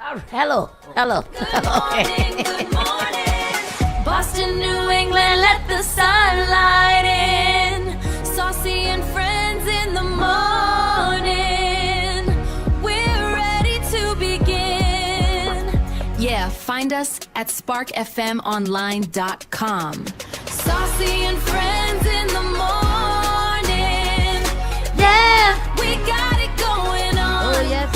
Hello. Good morning. Boston, New England, let the sunlight in. Saucy and Friends in the morning. We're ready to begin. Yeah, find us at sparkfmonline.com. Saucy and Friends in the morning. Yeah, we got it going on. Oh, yes.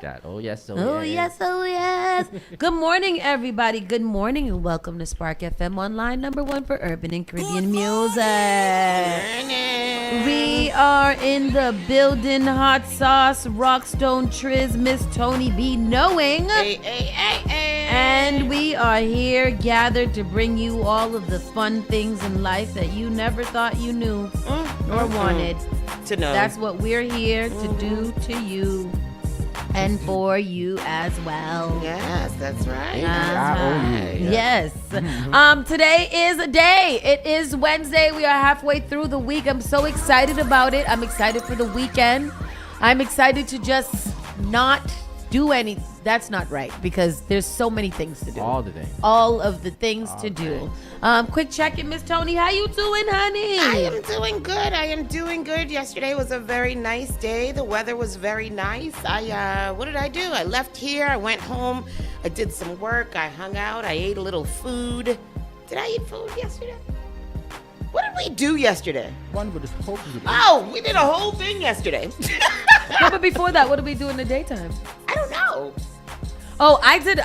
That. Oh yes, Oh yes. Good morning, everybody. Good morning, and welcome to Spark FM Online, #1 for urban and Caribbean music. We are in the building. Hot Sauce, Rockstone, Triz, Miss Tony B, knowing. And we are here gathered to bring you all of the fun things in life that you never thought you knew or wanted to know. That's what we're here to do to you. And for you as well. Yes, that's right. Yes. Today is a day. It is Wednesday. We are halfway through the week. I'm so excited about it. I'm excited for the weekend. I'm excited to just not do anything. That's not right, because there's so many things to do. All of the things to do. Quick check-in, Miss Tony. How you doing, honey? I am doing good. Yesterday was a very nice day. The weather was very nice. What did I do? I left here. I went home. I did some work. I hung out. I ate a little food. Did I eat food yesterday? What did we do yesterday? Oh, we did a whole thing yesterday. No, but before that, what did we do in the daytime? I don't know. Oh, I did.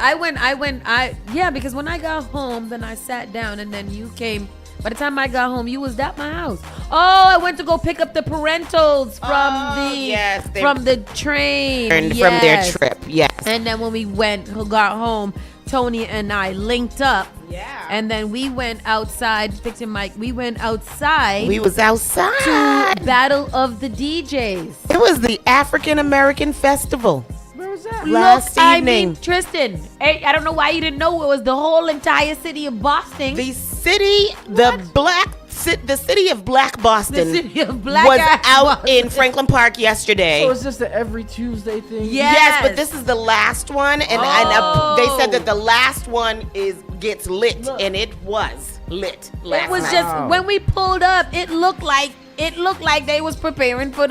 Because when I got home, then I sat down, and then you came. By the time I got home, you was at my house. Oh, I went to go pick up the parentals from the train. From their trip, yes. And then when we got home, Tony and I linked up. Yeah. And then we went outside, fixing Mike. We went outside. We was outside. To Battle of the DJs. It was the African American Festival. Where was that? Last evening. I mean, Tristan, hey, I don't know why you didn't know it was the whole entire city of Boston. The city of Black Boston The city of Black was ass out Boston. in Franklin Park yesterday. So it's just an every Tuesday thing? Yes, but this is the last one, and they said that the last one gets lit, and it was lit last It was night. just when we pulled up, it looked like they was preparing for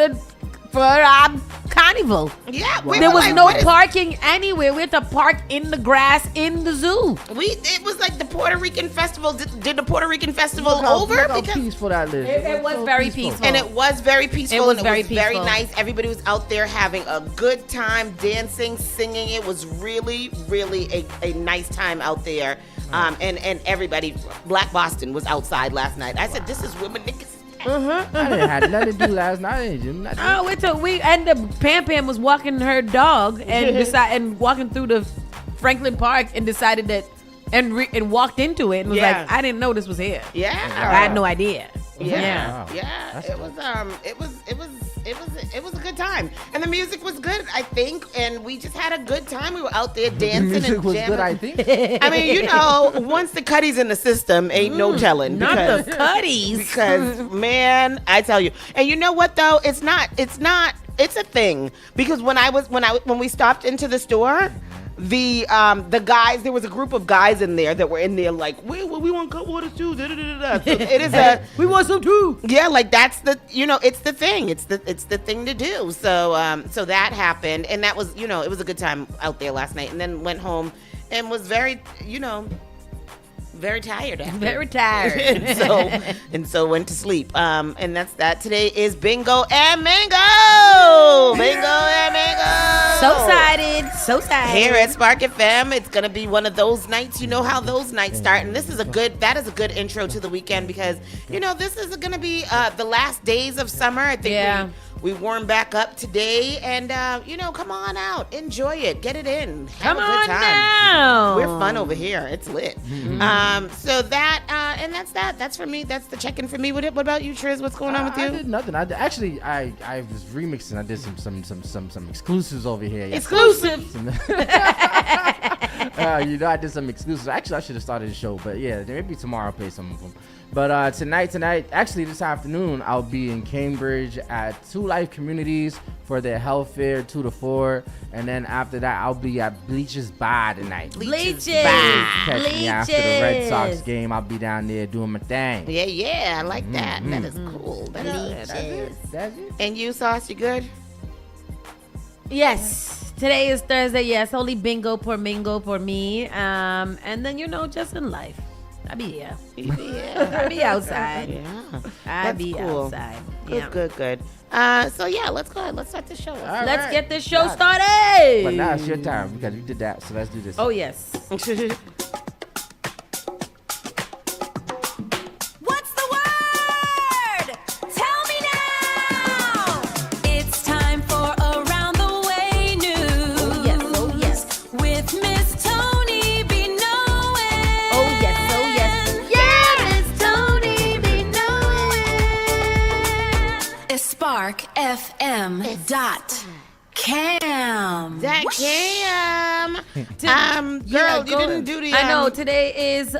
carnival. Yeah, There was no parking anywhere. We had to park in the grass in the zoo. It was like the Puerto Rican festival. Did the Puerto Rican festival Look how because peaceful that is. It was very peaceful. and it was very peaceful. It was and very it was very peaceful. nice. Everybody was out there having a good time, dancing, singing. It was really, really a nice time out there. And everybody, Black Boston was outside last night. I said, this is women niggas. I didn't have nothing to do last night. I didn't do nothing. Pam was walking her dog and walking through the Franklin Park and decided that and walked into it and was Yeah. like, I didn't know this was here. Yeah. I had no idea. Yeah. Wow. Yeah. That's It was a good time. And the music was good, I think, and we just had a good time. We were out there dancing Music and was jamming. good, I think. I mean, once the Cuddies in the system, ain't no telling. Not the Cuddies. Because man, I tell you. And you know what though? It's a thing. Because when we stopped into the store, the guys, there was a group of guys in there that were in there like, we want cut waters too. Da, da, da, da. So it is We want some too. yeah, like that's it's the thing. It's the thing to do. So so that happened, and that was, it was a good time out there last night, and then went home and was very, very tired after. Very tired. and so went to sleep. And that's that. Today is Bingo and Mango. Bingo and Mango. So excited. Here at Spark FM, it's gonna be one of those nights. You know how those nights start, and that is a good intro to the weekend because this is gonna be the last days of summer. I think we warm back up today, and come on out, enjoy it, get it in, have a good time. Now. We're fun over here. It's lit. So that and that's that. That's for me. That's the check-in for me. What about you, Triz? What's going on with you? I did nothing. I was remixing. I did some exclusives over here. Exclusive. I did some exclusives. Actually, I should have started the show, but yeah, maybe tomorrow I'll play some of them. But tonight, actually this afternoon, I'll be in Cambridge at Two Life Communities for their health fair, 2 to 4. And then after that, I'll be at Bleachers Bar tonight. Bleachers. Catch me after the Red Sox game. I'll be down there doing my thing. Yeah, I like that. That is cool. That's it. And you, Sauce, you good? Yes. Today is Thursday. Yes, only bingo por mingo for me. And then, just in life. I be here. I be outside. Yeah. I be cool. outside. Good. So yeah, let's go ahead. Let's start the show. Let's get this show started. But now it's your time because you did that. So let's do this. Oh, yes. What's the word? Tell me now. It's time for Around the Way News. Oh, yes. With Miss Tony be knowing. Oh, yes. Yeah, Miss Tony be knowing. SparkFM.cam. That Cam. Yeah, Girl, you didn't do the. I know today is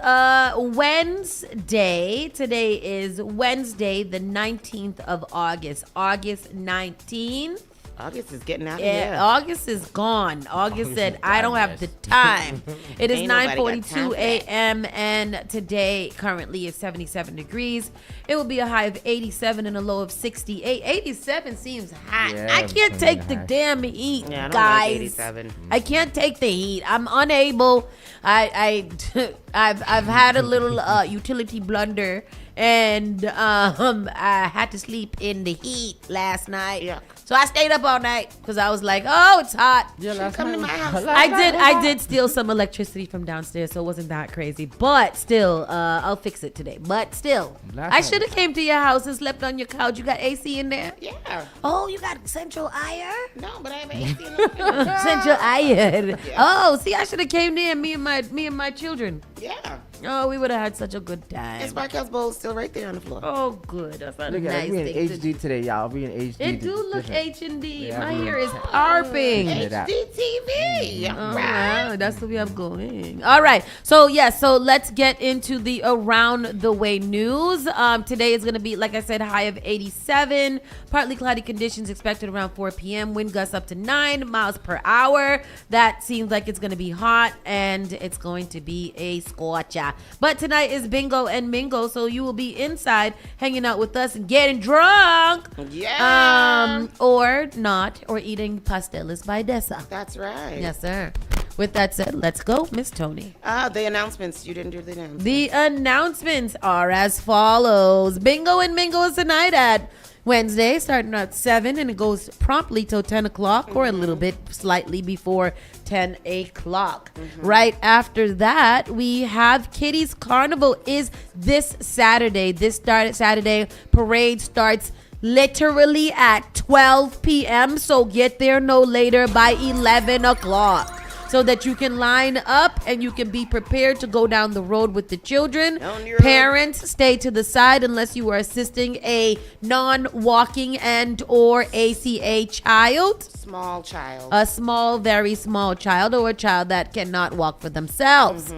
Wednesday. Today is Wednesday, the 19th of August. August 19th. August is getting out of Yeah, here. August is gone. August said, I don't have the time. It is Ain't nobody got time 9:42 for that. a.m. and today currently is 77 degrees. It will be a high of 87 and a low of 68. 87 seems hot. Yeah, I can't it's take the hot. damn heat, Yeah, I don't guys. like 87. I can't take the heat. I'm unable. I've had a little utility blunder, and I had to sleep in the heat last night. Yuck. So I stayed up all night because I was like, oh, it's hot. Yeah, last Come to night- my house. I did steal some electricity from downstairs, so it wasn't that crazy. But still, I'll fix it today. But still, Last I night- should have came to your house and slept on your couch. You got AC in there? Yeah. Oh, you got central air? No, but I have AC in the Central iron. Yeah. Oh, see, I should have came there. Me and my children. Yeah. Oh, we would have had such a good time. And Sparkle's bowl is still right there on the floor. Oh, good. That's a Look nice at it. We in thing. HD today, y'all. We in HD. It do look different. H&D. Yeah, My we- hair is popping. It out. HDTV. Oh, All right. wow. That's the way I'm going. All right. So, so let's get into the Around the Way news. Today is going to be, like I said, high of 87. Partly cloudy conditions expected around 4 p.m. Wind gusts up to 9 miles per hour. That seems like it's going to be hot, and it's going to be a scorcher. But tonight is bingo and mingo, so you will be inside hanging out with us and getting drunk. Yeah. Or not, or eating pasteles by Dessa. That's right. Yes, sir. With that said, let's go, Miss Tony. The announcements. You didn't do the announcements. The announcements are as follows. Bingo and Mingo is tonight at Wednesday, starting at 7, and it goes promptly till 10 o'clock or a little bit slightly before 10 o'clock. Right after that, we have Kitty's Carnival is this Saturday. Saturday. Parade starts literally at 12 p.m. So get there no later by 11 o'clock. So that you can line up and you can be prepared to go down the road with the children. Down the road. Parents, stay to the side unless you are assisting a non-walking and or ACA child. Small child. A small, very small child, or a child that cannot walk for themselves.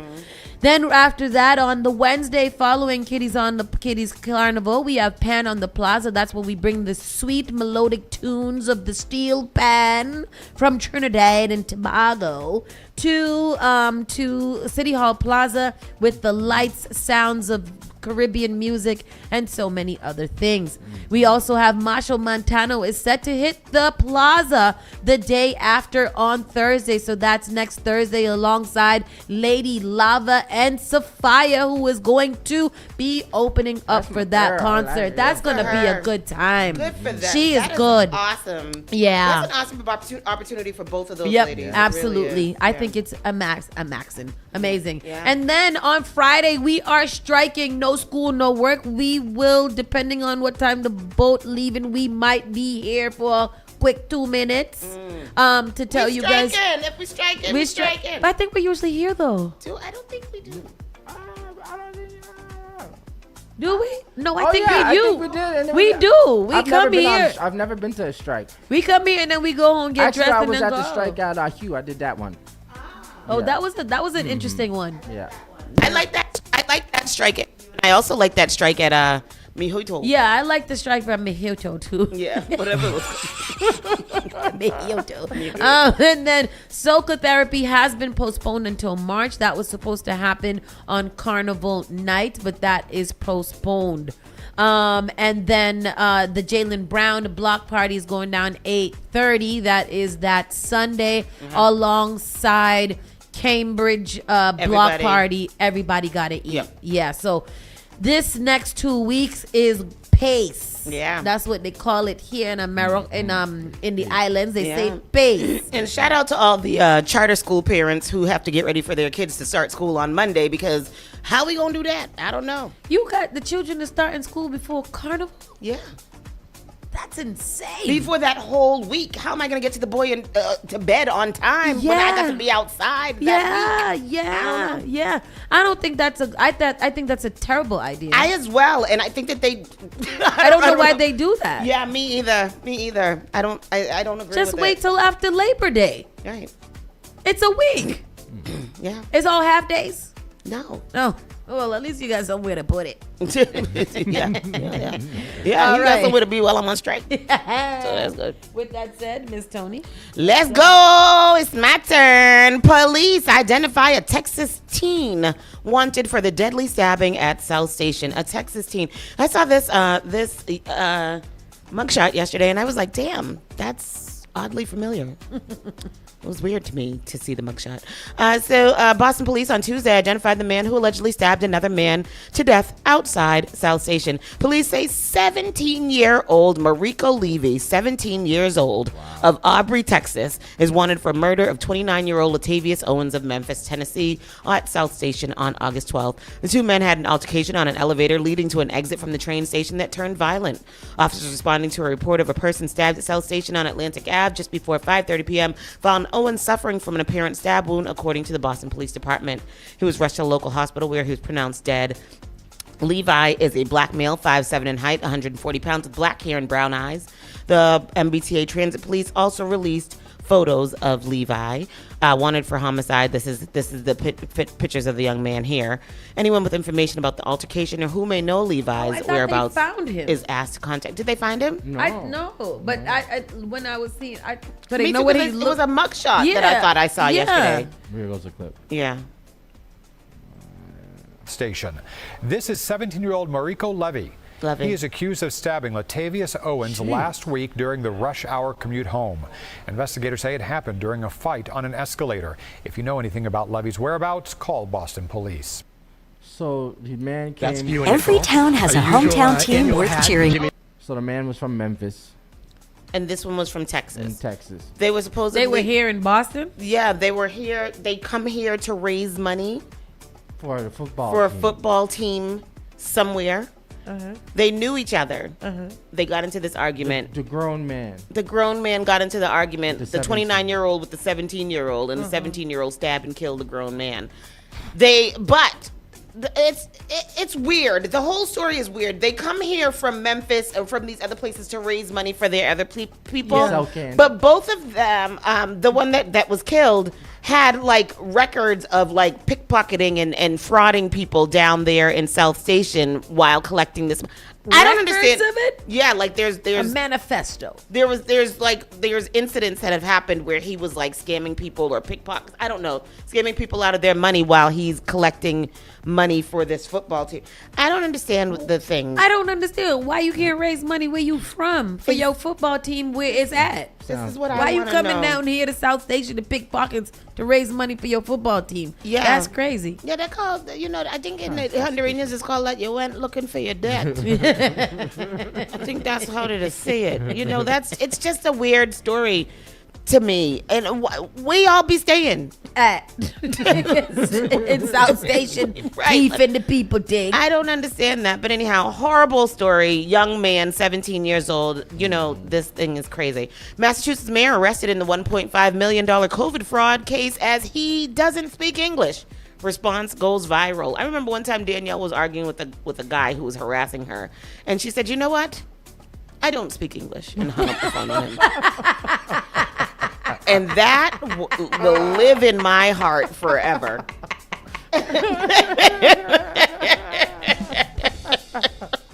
Then after that, on the Wednesday following Kitty's Carnival, we have Pan on the Plaza. That's where we bring the sweet melodic tunes of the steel pan from Trinidad and Tobago to City Hall Plaza with the lights, sounds of Caribbean music, and so many other things. We also have Marshall Montano is set to hit the plaza the day after on Thursday. So that's next Thursday alongside Lady Lava and Sophia, who is going to be opening up That's for my that girl. I concert. like it. That's Good going to for be a her. good time. Good for them. She is That good. Awesome. Yeah. That's an awesome opportunity for both of those Yep, ladies. It really absolutely. is. I Yeah. think it's amazing. Yeah. And then on Friday, we are striking. No school, no work. We will, depending on what time the boat leaving, we might be here for a quick 2 minutes to tell you guys. If we striking, we striking. But I think we're usually here though. I don't think we do. Do we? No, I Oh, think yeah, we do. I think we did, and then We we- do. We I've never come been on- here. I've never been to a strike. We come here and then we go home, get Actually, dressed, I and was then at go. the strike at Hugh. I did that one. Oh, Yeah. that was an interesting one. Yeah. I like that strike. I also like that strike at Mihuito. Yeah, I like the strike from Mihuito too. Yeah, whatever it was. Mihuito. And then Soca Therapy has been postponed until March. That was supposed to happen on Carnival night, but that is postponed. And then the Jaylen Brown block party is going down 8:30. That is that Sunday, alongside Cambridge block party. Everybody got to eat. Yep. Yeah. So this next 2 weeks is pace. Yeah. That's what they call it here in America. In the islands, they Yeah. say pace. And shout out to all the charter school parents who have to get ready for their kids to start school on Monday, because how we gonna do that? I don't know. You got the children to start in school before Carnival? Yeah. That's insane. Before that whole week, how am I gonna get to the boy and to bed on time when I got to be outside that week? Yeah. I don't think that's I think that's a terrible idea. I as well, and I think that they. I don't know why they do that. Yeah, me either. I don't agree. Just with wait it. till after Labor Day. Right. It's a week. Yeah. It's all half days. No. Oh, well, at least you got somewhere to put it. Yeah. All You got right. somewhere to be while I'm on strike. So that's good. With that said, Miss Tony. Let's go. It's my turn. Police identify a Texas teen wanted for the deadly stabbing at South Station. A Texas teen. I saw this mugshot yesterday, and I was like, damn, that's oddly familiar. It was weird to me to see the mugshot. Boston police on Tuesday identified the man who allegedly stabbed another man to death outside South Station. Police say 17-year-old Mariko Levy, 17 years old, of Aubrey, Texas, is wanted for murder of 29-year-old Latavius Owens of Memphis, Tennessee, at South Station on August 12th. The two men had an altercation on an elevator leading to an exit from the train station that turned violent. Officers responding to a report of a person stabbed at South Station on Atlantic Ave just before 5:30 p.m. found Owens suffering from an apparent stab wound, according to the Boston Police Department. He was rushed to a local hospital where he was pronounced dead. Levi is a black male, 5'7" in height, 140 pounds, with black hair and brown eyes. The MBTA Transit Police also released photos of Levi, wanted for homicide. This is the pictures of the young man here. Anyone with information about the altercation or who may know Levi's whereabouts found him. is asked to contact. Did they find him? No. I know, but I when I was seeing, I Me couldn't know too, what 'cause he it looked. was a mugshot that I thought I saw yesterday. Here goes the clip. Yeah. Station. This is 17-year-old Mariko Levy. Levy. He is accused of stabbing Latavius Owens last week during the rush hour commute home. Investigators say it happened during a fight on an escalator. If you know anything about Levy's whereabouts, call Boston Police. So the man came. Every town has a hometown team worth cheering. So the man was from Memphis And this one was from in Texas. Texas. They were supposedly. They were here in Boston. Yeah, they were here. They come here to raise money For the football for a team. football team somewhere. They knew each other. They got into this argument. The grown man. The grown man got into the argument. The The 29-year-old with the 17-year-old, and the 17-year-old stabbed and killed the grown man. It's weird. The whole story is weird. They come here from Memphis and from these other places to raise money for their other people. Yeah. Sell candy. But both of them, the one that was killed, had like records of like pickpocketing and frauding people down there in South Station while collecting this. I don't Records understand. of it? Yeah, like there's A manifesto. there's incidents that have happened where he was like scamming people or pickpockets. I don't know, scamming people out of their money while he's collecting money for this football team. I don't understand the thing. I don't understand why you can't raise money where you from for your football team where it's at. This is what Why I you wanna coming know. down here to South Station to pick pockets to raise money for your football team? Yeah. That's crazy. Yeah, they're called, I think in the Honduras it's called that you went looking for your debt. I think that's how to say it. It's just a weird story to me. And we all be staying. At in South Station, Right. thief in the people thing. I don't understand that. But anyhow, horrible story. Young man, 17 years old. This thing is crazy. Massachusetts mayor arrested in the $1.5 million COVID fraud case as he doesn't speak English. Response goes viral. I remember one time Danielle was arguing with a guy who was harassing her. And she said, you know what? I don't speak English. And hung up the phone on him. And that will live in my heart forever.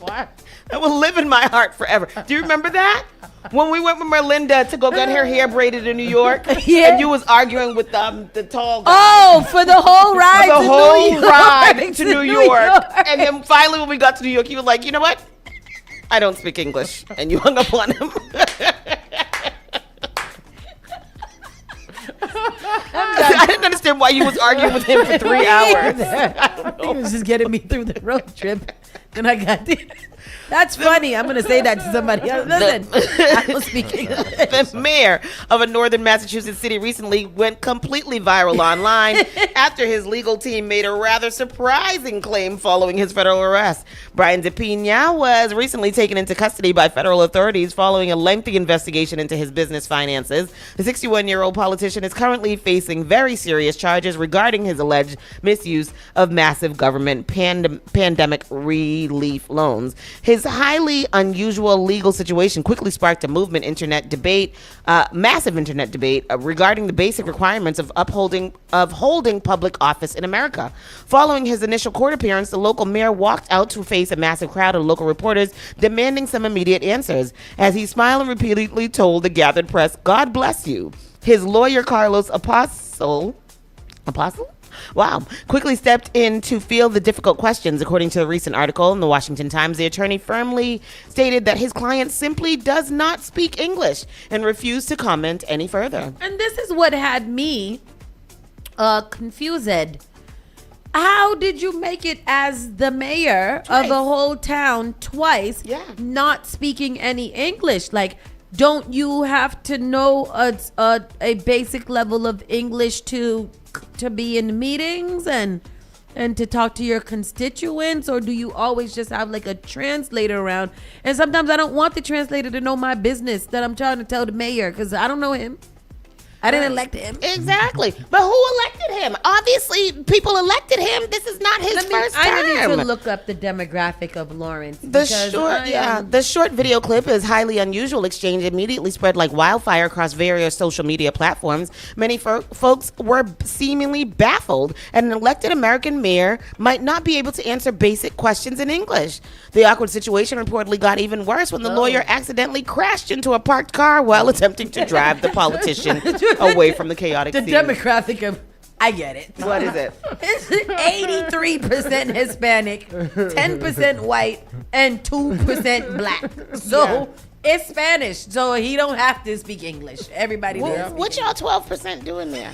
What? That will live in my heart forever. Do you remember that? When we went with Merlinda to go get her hair braided in New York, Yeah. and you was arguing with the tall guy. Oh, for the whole ride The to whole New York. ride to New York. And then finally when we got to New York, you were like, you know what? I don't speak English. And you hung up on him. I didn't understand why you was arguing with him for 3 hours. I think it was just getting me through the road trip. And I got there. That's funny. I'm going to say that to somebody else. Listen, I don't speak English. The mayor of a northern Massachusetts city recently went completely viral online after his legal team made a rather surprising claim following his federal arrest. Brian DePina was recently taken into custody by federal authorities following a lengthy investigation into his business finances. The 61-year-old politician is currently facing very serious charges regarding his alleged misuse of massive government pandemic relief loans. His highly unusual legal situation quickly sparked a massive internet debate regarding the basic requirements of holding public office in America. Following his initial court appearance, the local mayor walked out to face a massive crowd of local reporters demanding some immediate answers. As he smiled and repeatedly told the gathered press, "God bless you." His lawyer, Carlos Apostle? Wow. Quickly stepped in to field the difficult questions. According to a recent article in the Washington Times, the attorney firmly stated that his client simply does not speak English and refused to comment any further. And this is what had me confused. How did you make it as the mayor of a whole town twice, not speaking any English? Like, don't you have to know a basic level of English to be in meetings and to talk to your constituents, or do you always just have like a translator around? And sometimes I don't want the translator to know my business that I'm trying to tell the mayor, because I don't know him. I didn't elect him. Exactly. But who elected him? Obviously, people elected him. This is not his first time. I need to look up the demographic of Lawrence. The short video clip is highly unusual exchange immediately spread like wildfire across various social media platforms. Many folks were seemingly baffled and an elected American mayor might not be able to answer basic questions in English. The awkward situation reportedly got even worse when the lawyer accidentally crashed into a parked car while attempting to drive the politician away from the chaotic scene. Demographic of, I get it. What is it? It's 83% Hispanic, 10% white, and 2% black. So it's Spanish, so he don't have to speak English. Everybody does. What y'all 12% doing there?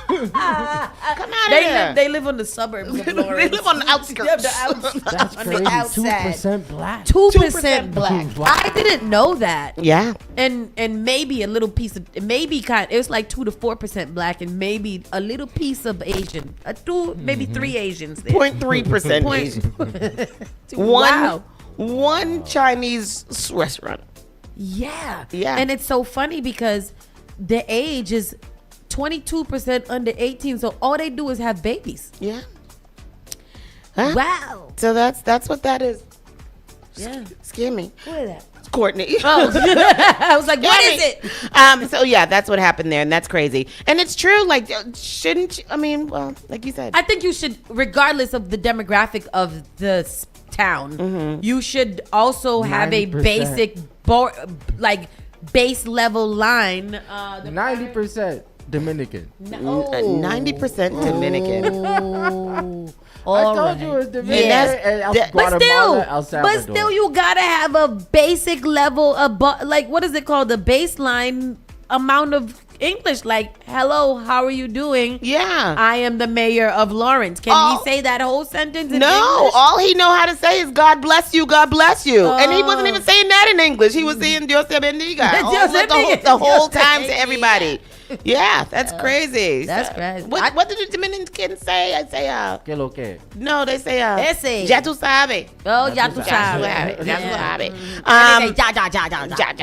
Come out of here. They live on the suburbs of Lawrence. They live on the outskirts. That's On crazy. the outside. 2% black. 2% black. I didn't know that. Yeah. And maybe a little piece of, it was like 2 to 4% black, and maybe a little piece of Asian. Maybe 3 Asians there. 0.3% Asian. Wow. One Chinese restaurant. Yeah. Yeah. And it's so funny because the age is 22% under 18. So all they do is have babies. Yeah. Huh? Wow. So that's what that is. Yeah. Scare me. What is that? It's Courtney. Oh. I was like, what is it? So yeah, that's what happened there, and that's crazy. And it's true. Like, shouldn't you, I mean, well, like you said, I think you should, regardless of the demographic of the town, you should also have a 90%. basic, base level line. 90% Dominican. 90% Dominican. Oh, I told you it was Dominican. Yes. And But El Salvador. still, you gotta have a basic level of, what is it called? The baseline amount of English. Like, hello, how are you doing? Yeah. I am the mayor of Lawrence. Can he say that whole sentence in No, English? all he know how to say is God bless you, God bless you. And he wasn't even saying that in English. He was saying Dios te bendiga. Dios te bendiga. The whole Dios te time to bendiga. everybody. Yeah, that's crazy. That's crazy. What did the Dominicans say? I say, ¿Qué lo que? no, they say, Ese. ya tú sabes. Oh, ya tú Ya tú sabes. sabes. Ya tú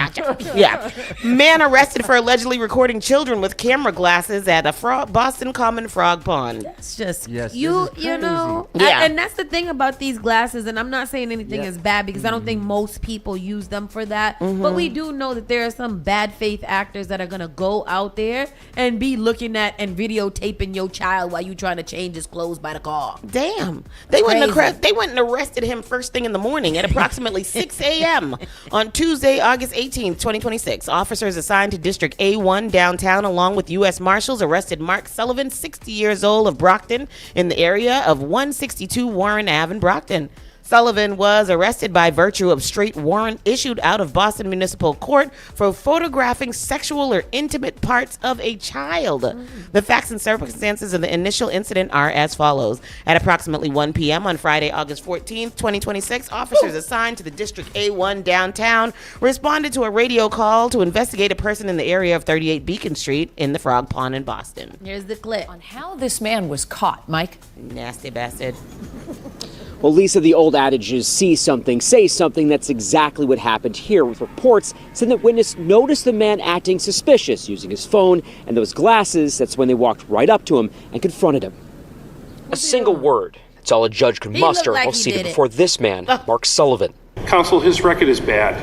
sabes. Ja. Yeah. Man arrested for allegedly recording children with camera glasses at a Boston Common Frog Pond. It's just Yes, you this is know. crazy. Yeah. And that's the thing about these glasses, and I'm not saying anything is bad because I don't think most people use them for that. But we do know that there are some bad faith actors that are gonna go out there there and be looking at and videotaping your child while you trying to change his clothes by the car. Damn. They went and arrested him first thing in the morning at approximately 6 a.m. on Tuesday, August 18th, 2026. Officers assigned to District A1 downtown along with U.S. Marshals arrested Mark Sullivan, 60 years old, of Brockton in the area of 162 Warren Ave in Brockton. Sullivan was arrested by virtue of straight warrant issued out of Boston Municipal Court for photographing sexual or intimate parts of a child. The facts and circumstances of the initial incident are as follows. At approximately 1 p.m. on Friday, August 14th, 2026, officers assigned to the District A1 downtown responded to a radio call to investigate a person in the area of 38 Beacon Street in the Frog Pond in Boston. Here's the clip. On how this man was caught, Mike. Nasty bastard. Well, Lisa, the old adage is see something, say something. That's exactly what happened here, with reports saying that witness noticed the man acting suspicious using his phone and those glasses. That's when they walked right up to him and confronted him. A single word. That's all a judge could muster while seated before this man, Mark Sullivan. Counsel, his record is bad.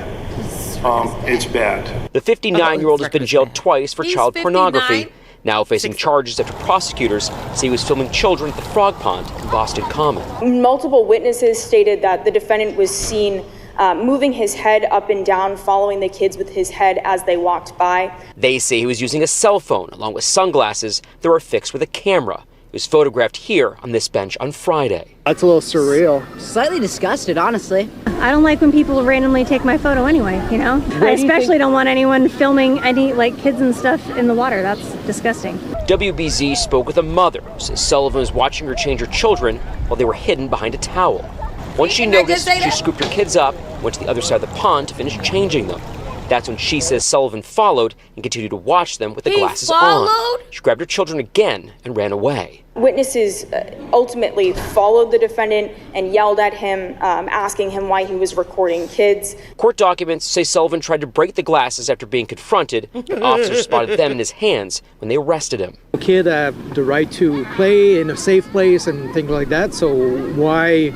It's bad. The 59-year-old has been jailed twice for child pornography. Now facing charges after prosecutors say he was filming children at the Frog Pond in Boston Common. Multiple witnesses stated that the defendant was seen moving his head up and down, following the kids with his head as they walked by. They say he was using a cell phone along with sunglasses that were fixed with a camera. He was photographed here on this bench on Friday. That's a little surreal. Slightly disgusted, honestly. I don't like when people randomly take my photo anyway, you know? I especially don't want anyone filming any, kids and stuff in the water. That's disgusting. WBZ spoke with a mother who says Sullivan was watching her change her children while they were hidden behind a towel. Once she noticed, she scooped her kids up, went to the other side of the pond to finish changing them. That's when she says Sullivan followed and continued to watch them with the glasses on. She grabbed her children again and ran away. Witnesses ultimately followed the defendant and yelled at him, asking him why he was recording kids. Court documents say Sullivan tried to break the glasses after being confronted, but officers spotted them in his hands when they arrested him. Kids have the right to play in a safe place and things like that, so why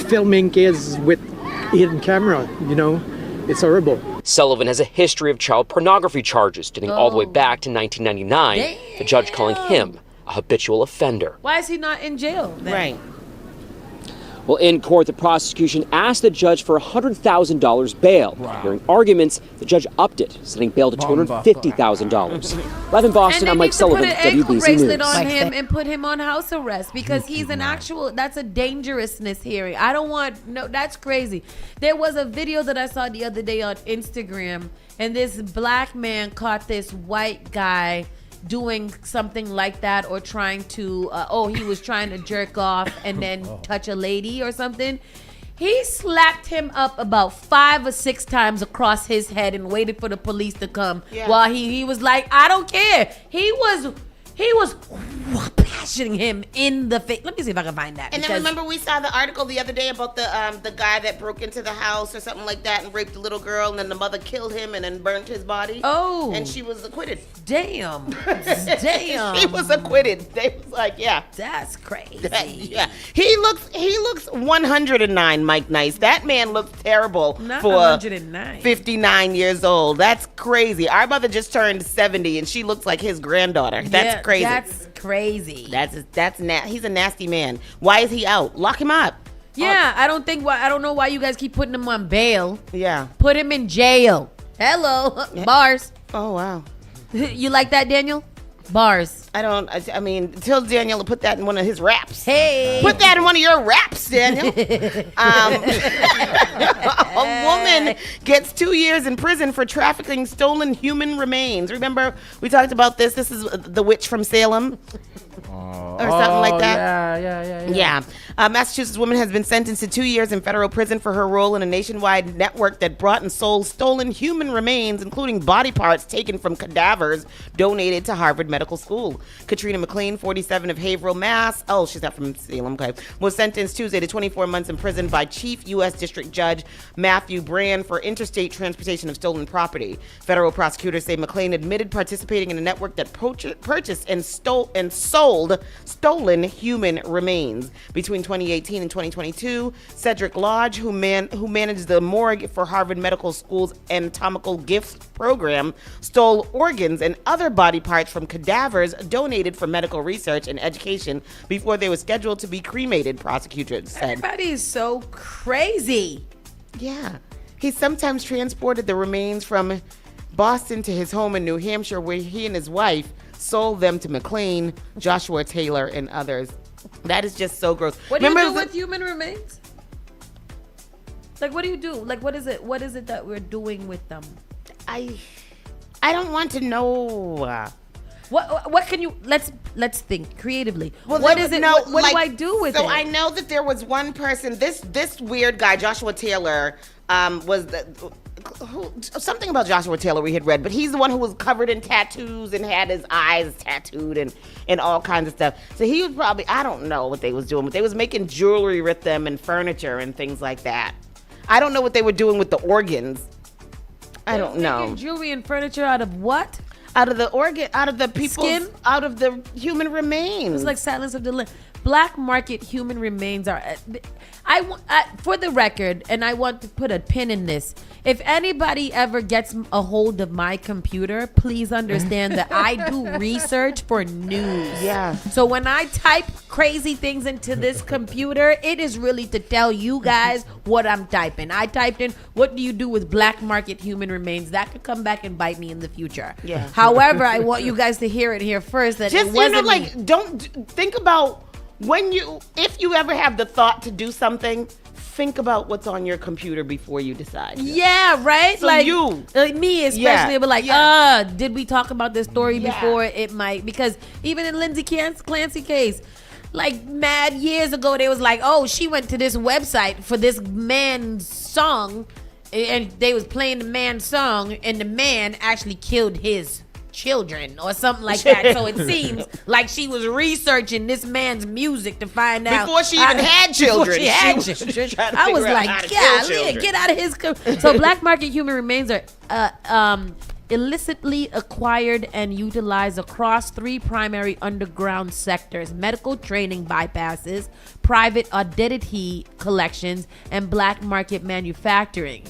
filming kids with hidden camera, It's horrible. Sullivan has a history of child pornography charges dating all the way back to 1999, the judge calling him a habitual offender. Why is he not in jail then? Right. Well, in court, the prosecution asked the judge for $100,000 bail. During arguments, the judge upped it, setting bail to $250,000. Live in Boston, I'm Mike Sullivan, WBZ News. And they need to put an ankle bracelet on him and put him on house arrest because he's an that's a dangerousness hearing. I don't want, that's crazy. There was a video that I saw the other day on Instagram, and this black man caught this white guy doing something like that, or trying to he was trying to jerk off and then touch a lady or something. He slapped him up about 5 or 6 times across his head and waited for the police to come while he was like, I don't care. He was bashing him in the face. Let me see if I can find that. And then remember we saw the article the other day about the guy that broke into the house or something like that and raped a little girl, and then the mother killed him and then burned his body. Oh. And she was acquitted. Damn. Damn. She was acquitted. They was like, yeah. That's crazy. Yeah. He looks 109, Mike Nice. That man looks terrible. Not for 109. 59 years old. That's crazy. Our mother just turned 70 and she looks like his granddaughter. That's crazy. That's crazy. He's a nasty man. Why is he out? Lock him up. Yeah, I don't know why you guys keep putting him on bail. Yeah. Put him in jail. Hello. Bars. Oh, wow. You like that, Daniel? Bars. I mean, tell Daniel to put that in one of his raps. Hey. Put that in one of your raps, Daniel. A woman gets 2 years in prison for trafficking stolen human remains. Remember, we talked about this. This is the witch from Salem. Or something like that. Yeah. A Massachusetts woman has been sentenced to 2 years in federal prison for her role in a nationwide network that brought and sold stolen human remains, including body parts taken from cadavers donated to Harvard Medical School. Katrina McLean, 47, of Haverhill, Mass. Oh, she's not from Salem, okay. Was sentenced Tuesday to 24 months in prison by Chief U.S. District Judge Matthew Brand for interstate transportation of stolen property. Federal prosecutors say McLean admitted participating in a network that purchased and sold stolen human remains. Between 2018 and 2022, Cedric Lodge, who managed the morgue for Harvard Medical School's anatomical gift program, stole organs and other body parts from cadavers donated for medical research and education before they were scheduled to be cremated, prosecutors said. Everybody is so crazy. Yeah. He sometimes transported the remains from Boston to his home in New Hampshire, where he and his wife sold them to McLean, Joshua Taylor, and others. That is just so gross. What do you do with human remains? Like, what do you do? Like, what is it that we're doing with them? I don't want to know. What can you, let's think creatively. Well, what is it? No, what do I do with it? So I know that there was one person, this weird guy, Joshua Taylor, was something about Joshua Taylor we had read, but he's the one who was covered in tattoos and had his eyes tattooed and all kinds of stuff. So he was probably, I don't know what they was doing, but they was making jewelry with them and furniture and things like that. I don't know what they were doing with the organs. I don't know. Making jewelry and furniture out of what? Out of the organ, out of the people's skin, out of the human remains. It's like Silence of the Lambs. Black market human remains are. For the record, and I want to put a pin in this. If anybody ever gets a hold of my computer, please understand that I do research for news. Yeah. So when I type crazy things into this computer, it is really to tell you guys what I'm typing. I typed in, what do you do with black market human remains? That could come back and bite me in the future. Yeah. However, I want you guys to hear it here first. That Just, it wasn't me. don't think about if you ever have the thought to do something, think about what's on your computer before you decide. Yeah, right? So like me especially, Yeah. but like, did we talk about this story Yeah. before? It might, because even in Lindsay Clancy case, like mad years ago, they was like, oh, she went to this website for this man's song, and they was playing the man's song, and the man actually killed his children or something like that. So it seems like she was researching this man's music to find out Before she even had children. She had She was children. trying to I was figure out like, how to kill yeah, children. get out of his. So black market human remains are illicitly acquired and utilized across 3 primary underground sectors: medical training bypasses, private identity collections, and black market manufacturing.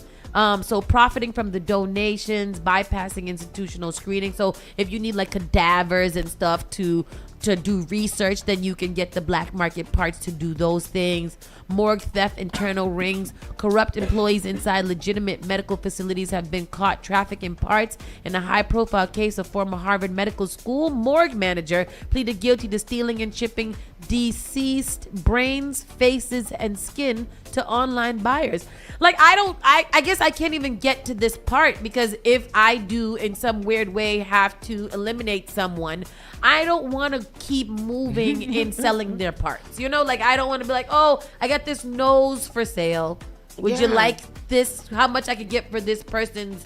So profiting from the donations, bypassing institutional screening. So if you need like cadavers and stuff to do research, then you can get the black market parts to do those things. Morgue theft, internal rings, corrupt employees inside legitimate medical facilities have been caught trafficking parts. In a high-profile case, a former Harvard Medical School morgue manager pleaded guilty to stealing and shipping deceased brains, faces, and skin to online buyers. Like, I guess I can't even get to this part, because if I do in some weird way have to eliminate someone, I don't want to keep moving in selling their parts. You know, like, I don't want to be like, oh, I got this nose for sale. Would you like this? How much I could get for this person's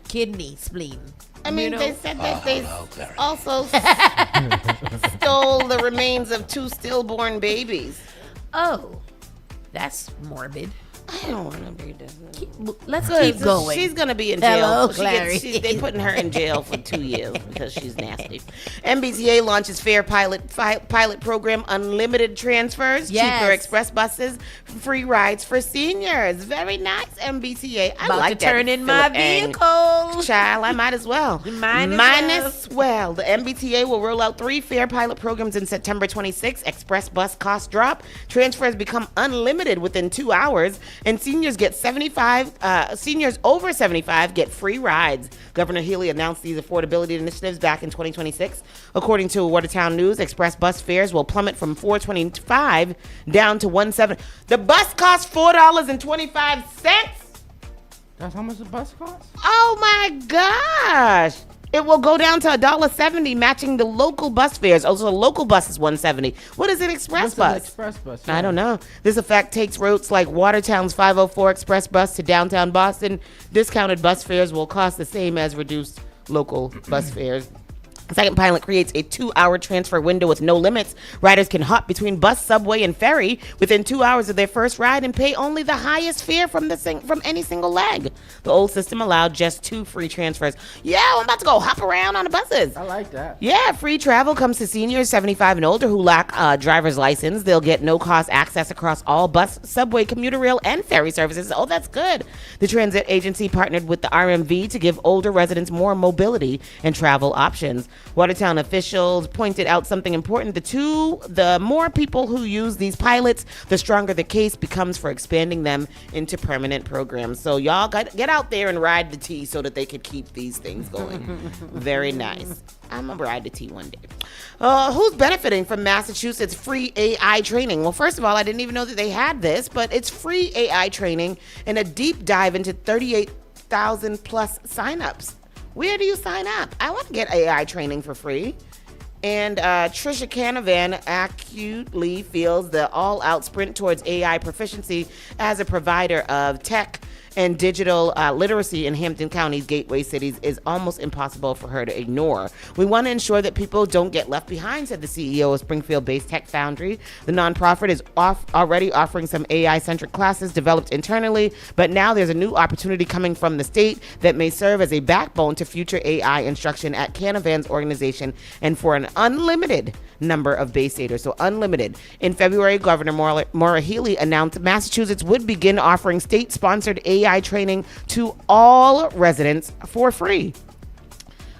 kidney, spleen? I mean, you know? they said that they also stole the remains of 2 stillborn babies. Oh, that's morbid. I don't want to read this. Let's keep going. She's going to be in jail. Hello, Clary. They putting her in jail for 2 years because she's nasty. MBTA launches fare pilot program, unlimited transfers, Yes. cheaper express buses, free rides for seniors. Very nice, MBTA. I About like to that. turn in my Philip Ang. vehicle. Child, I might as well. Might as well. The MBTA will roll out 3 fare pilot programs in September 26. Express bus costs drop. Transfers become unlimited within 2 hours. And seniors seniors over 75 get free rides. Governor Healy announced these affordability initiatives back in 2026. According to Watertown News, express bus fares will plummet from $4.25 down to $1.70. The bus costs $4.25. That's how much the bus costs? Oh my gosh. It will go down to $1.70, matching the local bus fares. Also, the local bus is $1.70. What is an express What's bus? an express bus? I don't know. This effect takes routes like Watertown's 504 express bus to downtown Boston. Discounted bus fares will cost the same as reduced local bus fares. Second pilot creates a 2-hour transfer window with no limits. Riders can hop between bus, subway, and ferry within 2 hours of their first ride and pay only the highest fare from any single leg. The old system allowed just 2 free transfers. Yeah, I'm about to go hop around on the buses. I like that. Yeah, free travel comes to seniors 75 and older who lack a driver's license. They'll get no-cost access across all bus, subway, commuter rail, and ferry services. Oh, that's good. The transit agency partnered with the RMV to give older residents more mobility and travel options. Watertown officials pointed out something important. The more people who use these pilots, the stronger the case becomes for expanding them into permanent programs. So y'all get out there and ride the T so that they could keep these things going. Very nice. I'm gonna ride the T one day. Who's benefiting from Massachusetts free AI training? Well, first of all, I didn't even know that they had this, but it's free AI training and a deep dive into 38,000 plus signups. Where do you sign up? I want to get AI training for free. And Trisha Canavan acutely feels the all-out sprint towards AI proficiency as a provider of tech and digital literacy in Hampton County's gateway cities is almost impossible for her to ignore. We want to ensure that people don't get left behind, said the CEO of Springfield-based Tech Foundry. The nonprofit is already offering some AI-centric classes developed internally, but now there's a new opportunity coming from the state that may serve as a backbone to future AI instruction at Canavan's organization and for an unlimited number of Bay Staters. So unlimited. In February, Governor Maura Healey announced Massachusetts would begin offering state-sponsored AI training to all residents for free.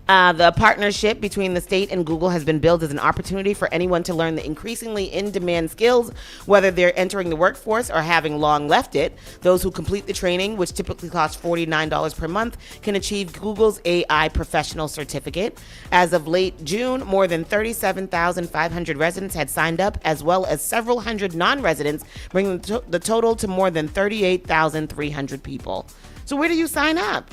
The partnership between the state and Google has been billed as an opportunity for anyone to learn the increasingly in-demand skills, whether they're entering the workforce or having long left it. Those who complete the training, which typically costs $49 per month, can achieve Google's AI professional certificate. As of late June, more than 37,500 residents had signed up, as well as several hundred non-residents, bringing the total to more than 38,300 people. So where do you sign up?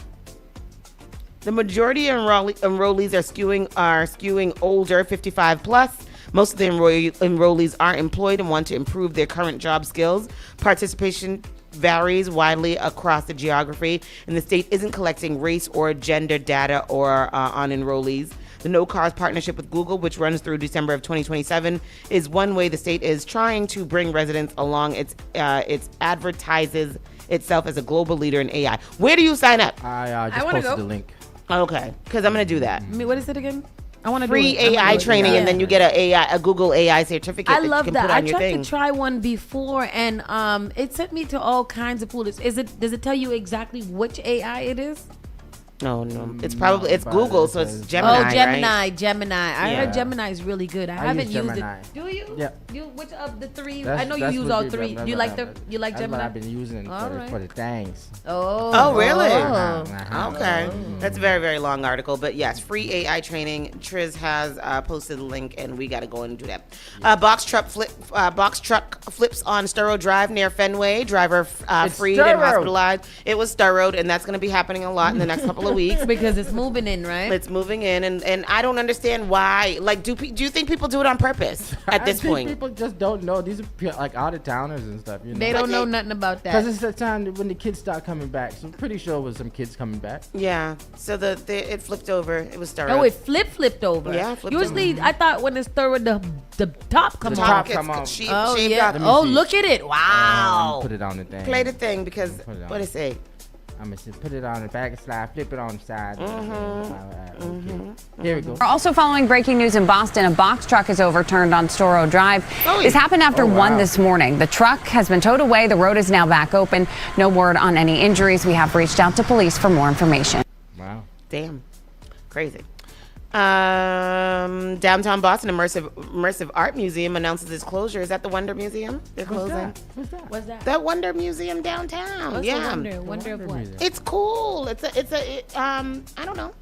The majority of enrollees are skewing older, 55 plus. Most of the enrollees are employed and want to improve their current job skills. Participation varies widely across the geography, and the state isn't collecting race or gender data on enrollees. The No Cars partnership with Google, which runs through December of 2027, is one way the state is trying to bring residents along. It advertises itself as a global leader in AI. Where do you sign up? I just posted the link. Okay, because I'm going to do that. What is it again? I want to free AI training, and then you get a Google AI certificate. I love that. I tried thing. to try one before, and it sent me to all kinds of foolish. Does it tell you exactly which AI it is? No. It's Google, so it's Gemini. Oh, Gemini, right? Gemini. I heard Gemini is really good. I haven't used Gemini. it. Do you? Yeah. Which of the three? I know you use all three. Do you like Gemini? That's what I've been using for the things. Oh, really? Uh-huh. Okay. That's a very, very long article. But yes, free AI training. Triz has posted the link, and we got to go and do that. Box truck flips on Sturrow Drive near Fenway. Driver freed and hospitalized. It was Sturrowed, and that's going to be happening a lot in the next couple of weeks. Because it's moving in, right? It's moving in, and I don't understand why. Like, do you think people do it on purpose at this point? People just don't know. These are like out of towners and stuff. You know? They don't know nothing about that. Because it's the time when the kids start coming back. So I'm pretty sure it was some kids coming back. Yeah. So it flipped over. It was Sturrow. Oh, it flipped over. Yeah, it flipped Usually, over. I thought when it's Sturrow, the top comes off. Oh, yeah. Oh, look at it. Wow. Put it on the thing. Play the thing because what it say? I'm going to put it on the back slide, flip it on the side. Okay. Here we go. We're also following breaking news in Boston. A box truck is overturned on Storrow Drive. This happened after 1 this morning. The truck has been towed away. The road is now back open. No word on any injuries. We have reached out to police for more information. Wow. Damn. Crazy. Downtown Boston Immersive Art Museum announces its closure. Is that the Wonder Museum? They're closing. What's that? That Wonder Museum downtown. What's yeah. Wonder of what? It's cool. It's I don't know.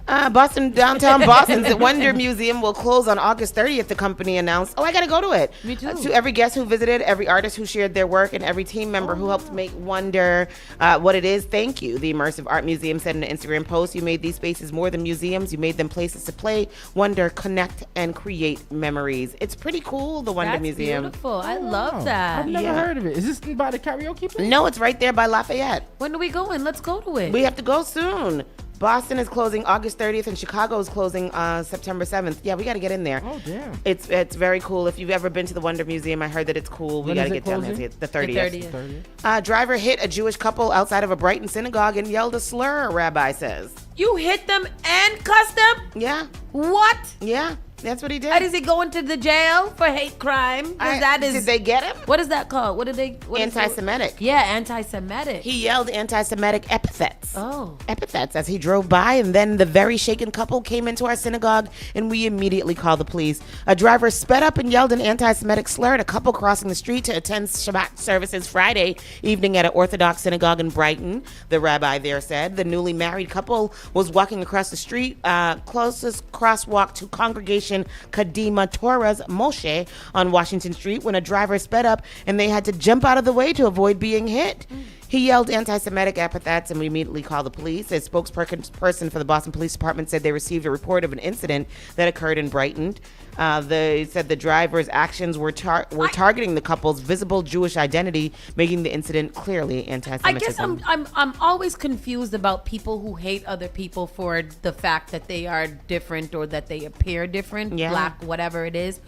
Downtown Boston's Wonder Museum will close on August 30th. The company announced. Oh, I gotta go to it. Me too. To every guest who visited, every artist who shared their work, and every team member who helped make Wonder what it is. Thank you. The Immersive Art Museum said in an Instagram post, "You made these spaces more than museums. You made them places to play, wonder, connect, and create memories." It's pretty cool, the Wonder Museum. That's beautiful. I love that. I've never heard of it. Is this by the karaoke place? No, it's right there by Lafayette. When are we going? Let's go to it. We have to go soon. Boston is closing August 30th and Chicago is closing September 7th. Yeah, we got to get in there. Oh, damn. It's very cool. If you've ever been to the Wonder Museum, I heard that it's cool. We When got is to it get down there. closing? It's the 30th. The 30th. Driver hit a Jewish couple outside of a Brighton synagogue and yelled a slur, a rabbi says. You hit them and cussed them? Yeah. What? Yeah, that's what he did. And is he going to the jail for hate crime? 'Cause that is. Did they get him? What is that called? What is Anti-Semitic. Yeah, anti-Semitic. He yelled anti-Semitic epithets. Oh. Epithets as he drove by, and then the very shaken couple came into our synagogue, and we immediately called the police. A driver sped up and yelled an anti-Semitic slur at a couple crossing the street to attend Shabbat services Friday evening at an Orthodox synagogue in Brighton, the rabbi there said. The newly married couple was walking across the street, closest crosswalk to Congregation Kadima Torah's Moshe on Washington Street, when a driver sped up and they had to jump out of the way to avoid being hit. He yelled anti-Semitic epithets, and we immediately called the police. A spokesperson for the Boston Police Department said they received a report of an incident that occurred in Brighton. They said the driver's actions were targeting the couple's visible Jewish identity, making the incident clearly anti-Semitism. I guess I'm always confused about people who hate other people for the fact that they are different or that they appear different, Yeah. black, whatever it is.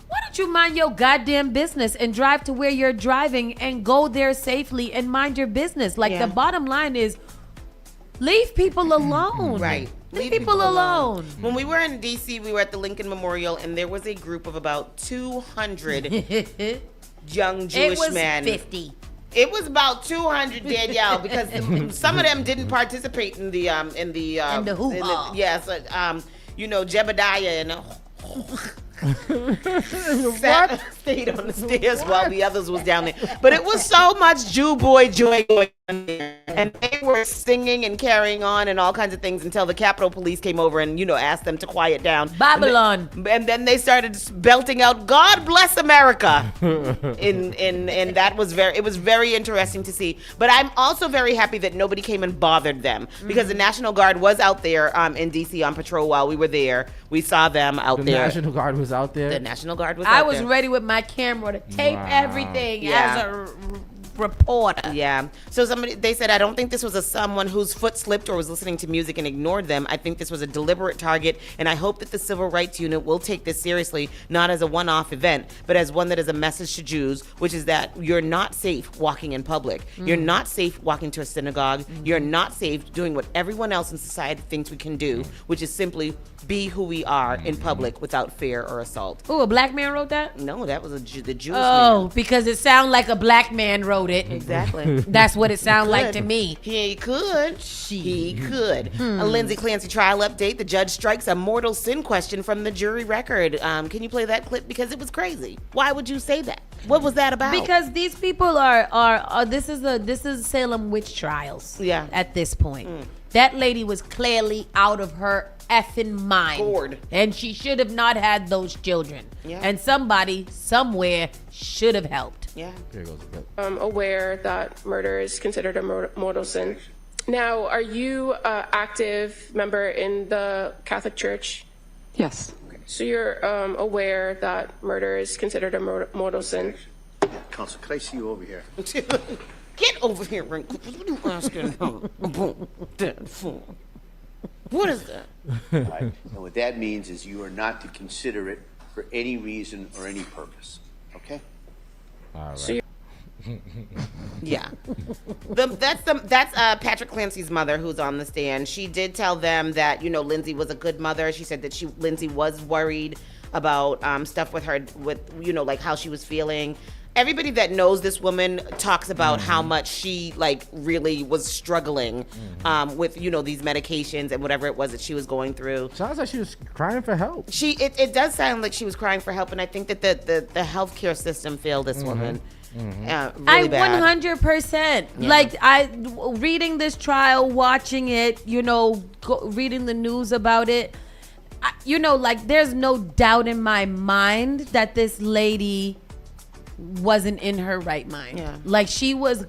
Why don't you mind your goddamn business and drive to where you're driving and go there safely and mind your business? Like, Yeah. the bottom line is, leave people alone. Right. Leave people alone. When we were in D.C., we were at the Lincoln Memorial, and there was a group of about 200 young Jewish It was men. 50. It was about 200, Danielle, because some of them didn't participate in the hoo-ha. yes, Jebediah and stayed on the stairs while the others was down there. But it was so much Jew boy joy going on there. And they were singing and carrying on and all kinds of things until the Capitol Police came over and, asked them to quiet down. Babylon. And then they started belting out, "God bless America." and that was it was very interesting to see. But I'm also very happy that nobody came and bothered them, because the National Guard was out there in D.C. on patrol while we were there. We saw them out there. The National Guard was out there? The National Guard was out there. I was ready with my camera to tape everything Yeah. as a reporter. Yeah. So they said, "I don't think this was someone whose foot slipped or was listening to music and ignored them. I think this was a deliberate target, and I hope that the Civil Rights Unit will take this seriously, not as a one-off event, but as one that is a message to Jews, which is that you're not safe walking in public. You're not safe walking to a synagogue. You're not safe doing what everyone else in society thinks we can do, which is simply be who we are in public without fear or assault." Ooh, a black man wrote that? No, that was the Jewish Oh, man. because it sounded like a black man wrote it. Exactly. That's what it sounded like to me. He could. He could. A Lindsay Clancy trial update. The judge strikes a mortal sin question from the jury record. Can you play that clip? Because it was crazy. Why would you say that? What was that about? Because these people are this is Salem witch trials. Yeah. At this point. That lady was clearly out of her effing mind. Bored. And she should have not had those children. Yeah. And somebody somewhere should have helped. Yeah. Here goes the clip. I'm aware that murder is considered a mortal sin. Now, are you an active member in the Catholic Church? Yes. So you're aware that murder is considered a mortal sin? Counsel, could I see you over here? Get over here, Rick. What are you asking that for? What is that? Right. And what that means is you are not to consider it for any reason or any purpose. Okay? All right. So Yeah. That's Patrick Clancy's mother who's on the stand. She did tell them that, Lindsay was a good mother. She said that Lindsay was worried about stuff with her, like how she was feeling. Everybody that knows this woman talks about how much she really was struggling with these medications and whatever it was that she was going through. Sounds like she was crying for help. It does sound like she was crying for help, and I think that the healthcare system failed this woman. Really I bad. 100%. Yeah. Like, reading this trial, watching it, reading the news about it, there's no doubt in my mind that this lady wasn't in her right mind. Yeah. Like, she was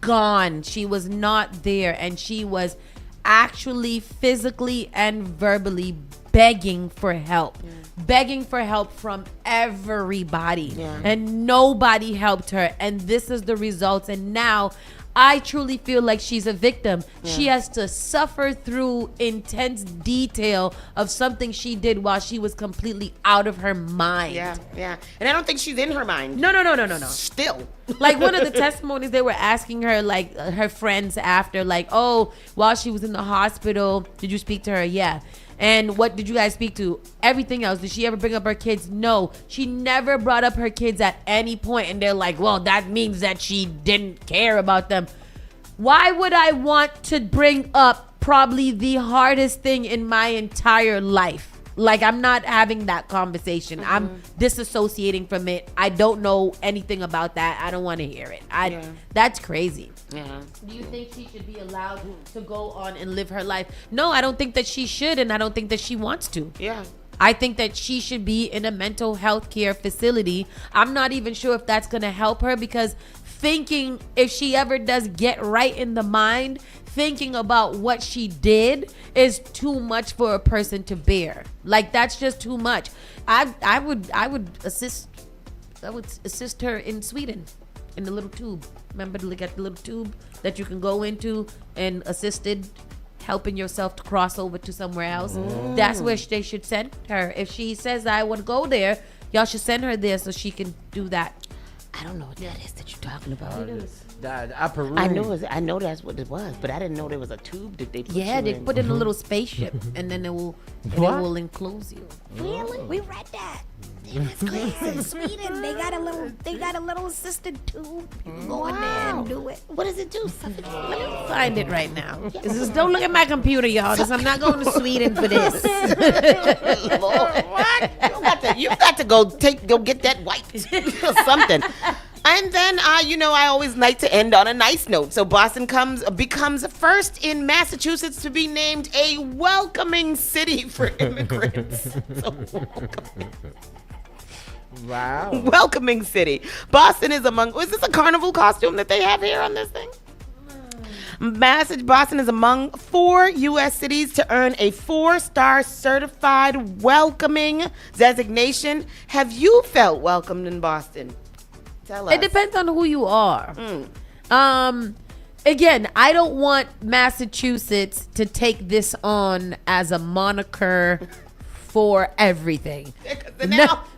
gone. She was not there, and she was actually physically and verbally begging for help. Begging for help from everybody. Yeah. And nobody helped her. And this is the results. And now I truly feel like she's a victim. She has to suffer through intense detail of something she did while she was completely out of her mind. Yeah. And I don't think she's in her mind. No. Still. Like one of the testimonies, they were asking her, like her friends after, like, oh, while she was in the hospital, did you speak to her? Yeah. And what did you guys speak to? Everything else. Did she ever bring up her kids? No. She never brought up her kids at any point. And they're like, well, that means that she didn't care about them. Why would I want to bring up probably the hardest thing in my entire life? Like, I'm not having that conversation. I'm disassociating from it. I don't know anything about that. I don't want to hear it. That's crazy. Yeah. Do you think she should be allowed to go on and live her life? No, I don't think that she should, and I don't think that she wants to. Yeah. I think that she should be in a mental health care facility. I'm not even sure if that's going to help her, because thinking, if she ever does get right in the mind, thinking about what she did is too much for a person to bear. Like, that's just too much. I would assist her in Sweden, in the little tube. Remember to look at the little tube that you can go into and assisted helping yourself to cross over to somewhere else. That's where they should send her. If she says, I want to go there, y'all should send her there so she can do that. I don't know what that is that you're talking about. I know that's what it was, but I didn't know there was a tube that they put they put in a little spaceship, and then it will enclose you. Really? We read that. In Sweden, they got a little assisted tube. You can go in there and do it. What does it do? Let me find it right now. Don't look at my computer, y'all, because I'm not going to Sweden for this. Lord, what? You got to go get that wiped or something. And then, I always like to end on a nice note. So Boston becomes first in Massachusetts to be named a welcoming city for immigrants. Wow. Welcoming city. Boston is is this a carnival costume that they have here on this thing? Boston is among 4 U.S. cities to earn a 4-star certified welcoming designation. Have you felt welcomed in Boston? Tell us. It depends on who you are. Again, I don't want Massachusetts to take this on as a moniker for everything.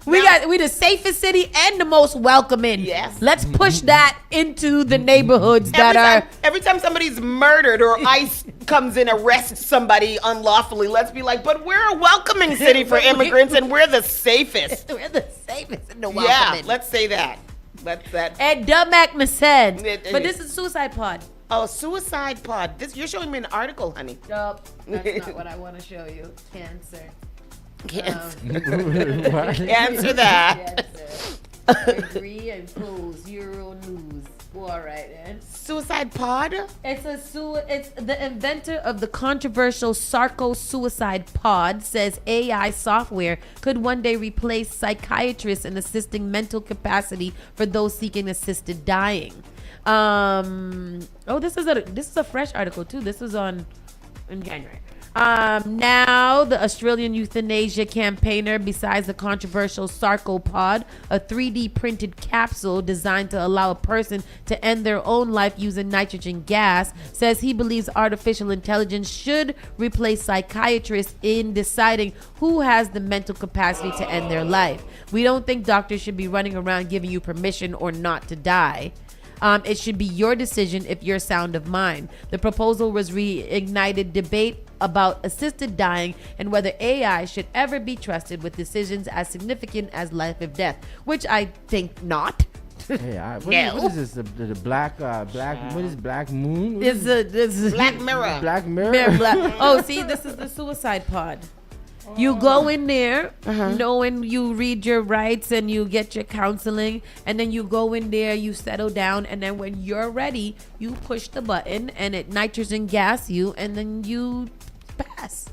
We the safest city and the most welcoming. Yes. Let's push that into the neighborhoods every time somebody's murdered or ICE comes in, arrests somebody unlawfully, let's be like, but we're a welcoming city for immigrants and we're the safest. We're the safest and the welcoming. Yeah, let's say that. Ed Dumack said. But this is Suicide Pod. Oh, Suicide Pod. You're showing me an article, honey. Nope, that's not what I want to show you. Cancer. Answer that. Degree and pose. Euro News. All right, then. Suicide Pod? It's the inventor of the controversial Sarco Suicide Pod says AI software could one day replace psychiatrists in assisting mental capacity for those seeking assisted dying. This is a fresh article too. This was in January. Now, the Australian euthanasia campaigner, besides the controversial sarcopod, a 3D printed capsule designed to allow a person to end their own life using nitrogen gas, says he believes artificial intelligence should replace psychiatrists in deciding who has the mental capacity to end their life. We don't think doctors should be running around giving you permission or not to die. It should be your decision if you're sound of mind. The proposal was reignited debate about assisted dying and whether AI should ever be trusted with decisions as significant as life or death, which I think not. What is this? The black what is Black Moon? It's Black Mirror. Black Mirror. Oh, see, this is the Suicide Pod. You go in there knowing you read your rights and you get your counseling, and then you go in there, you settle down, and then when you're ready, you push the button and it nitrogen gas you, and then you pass.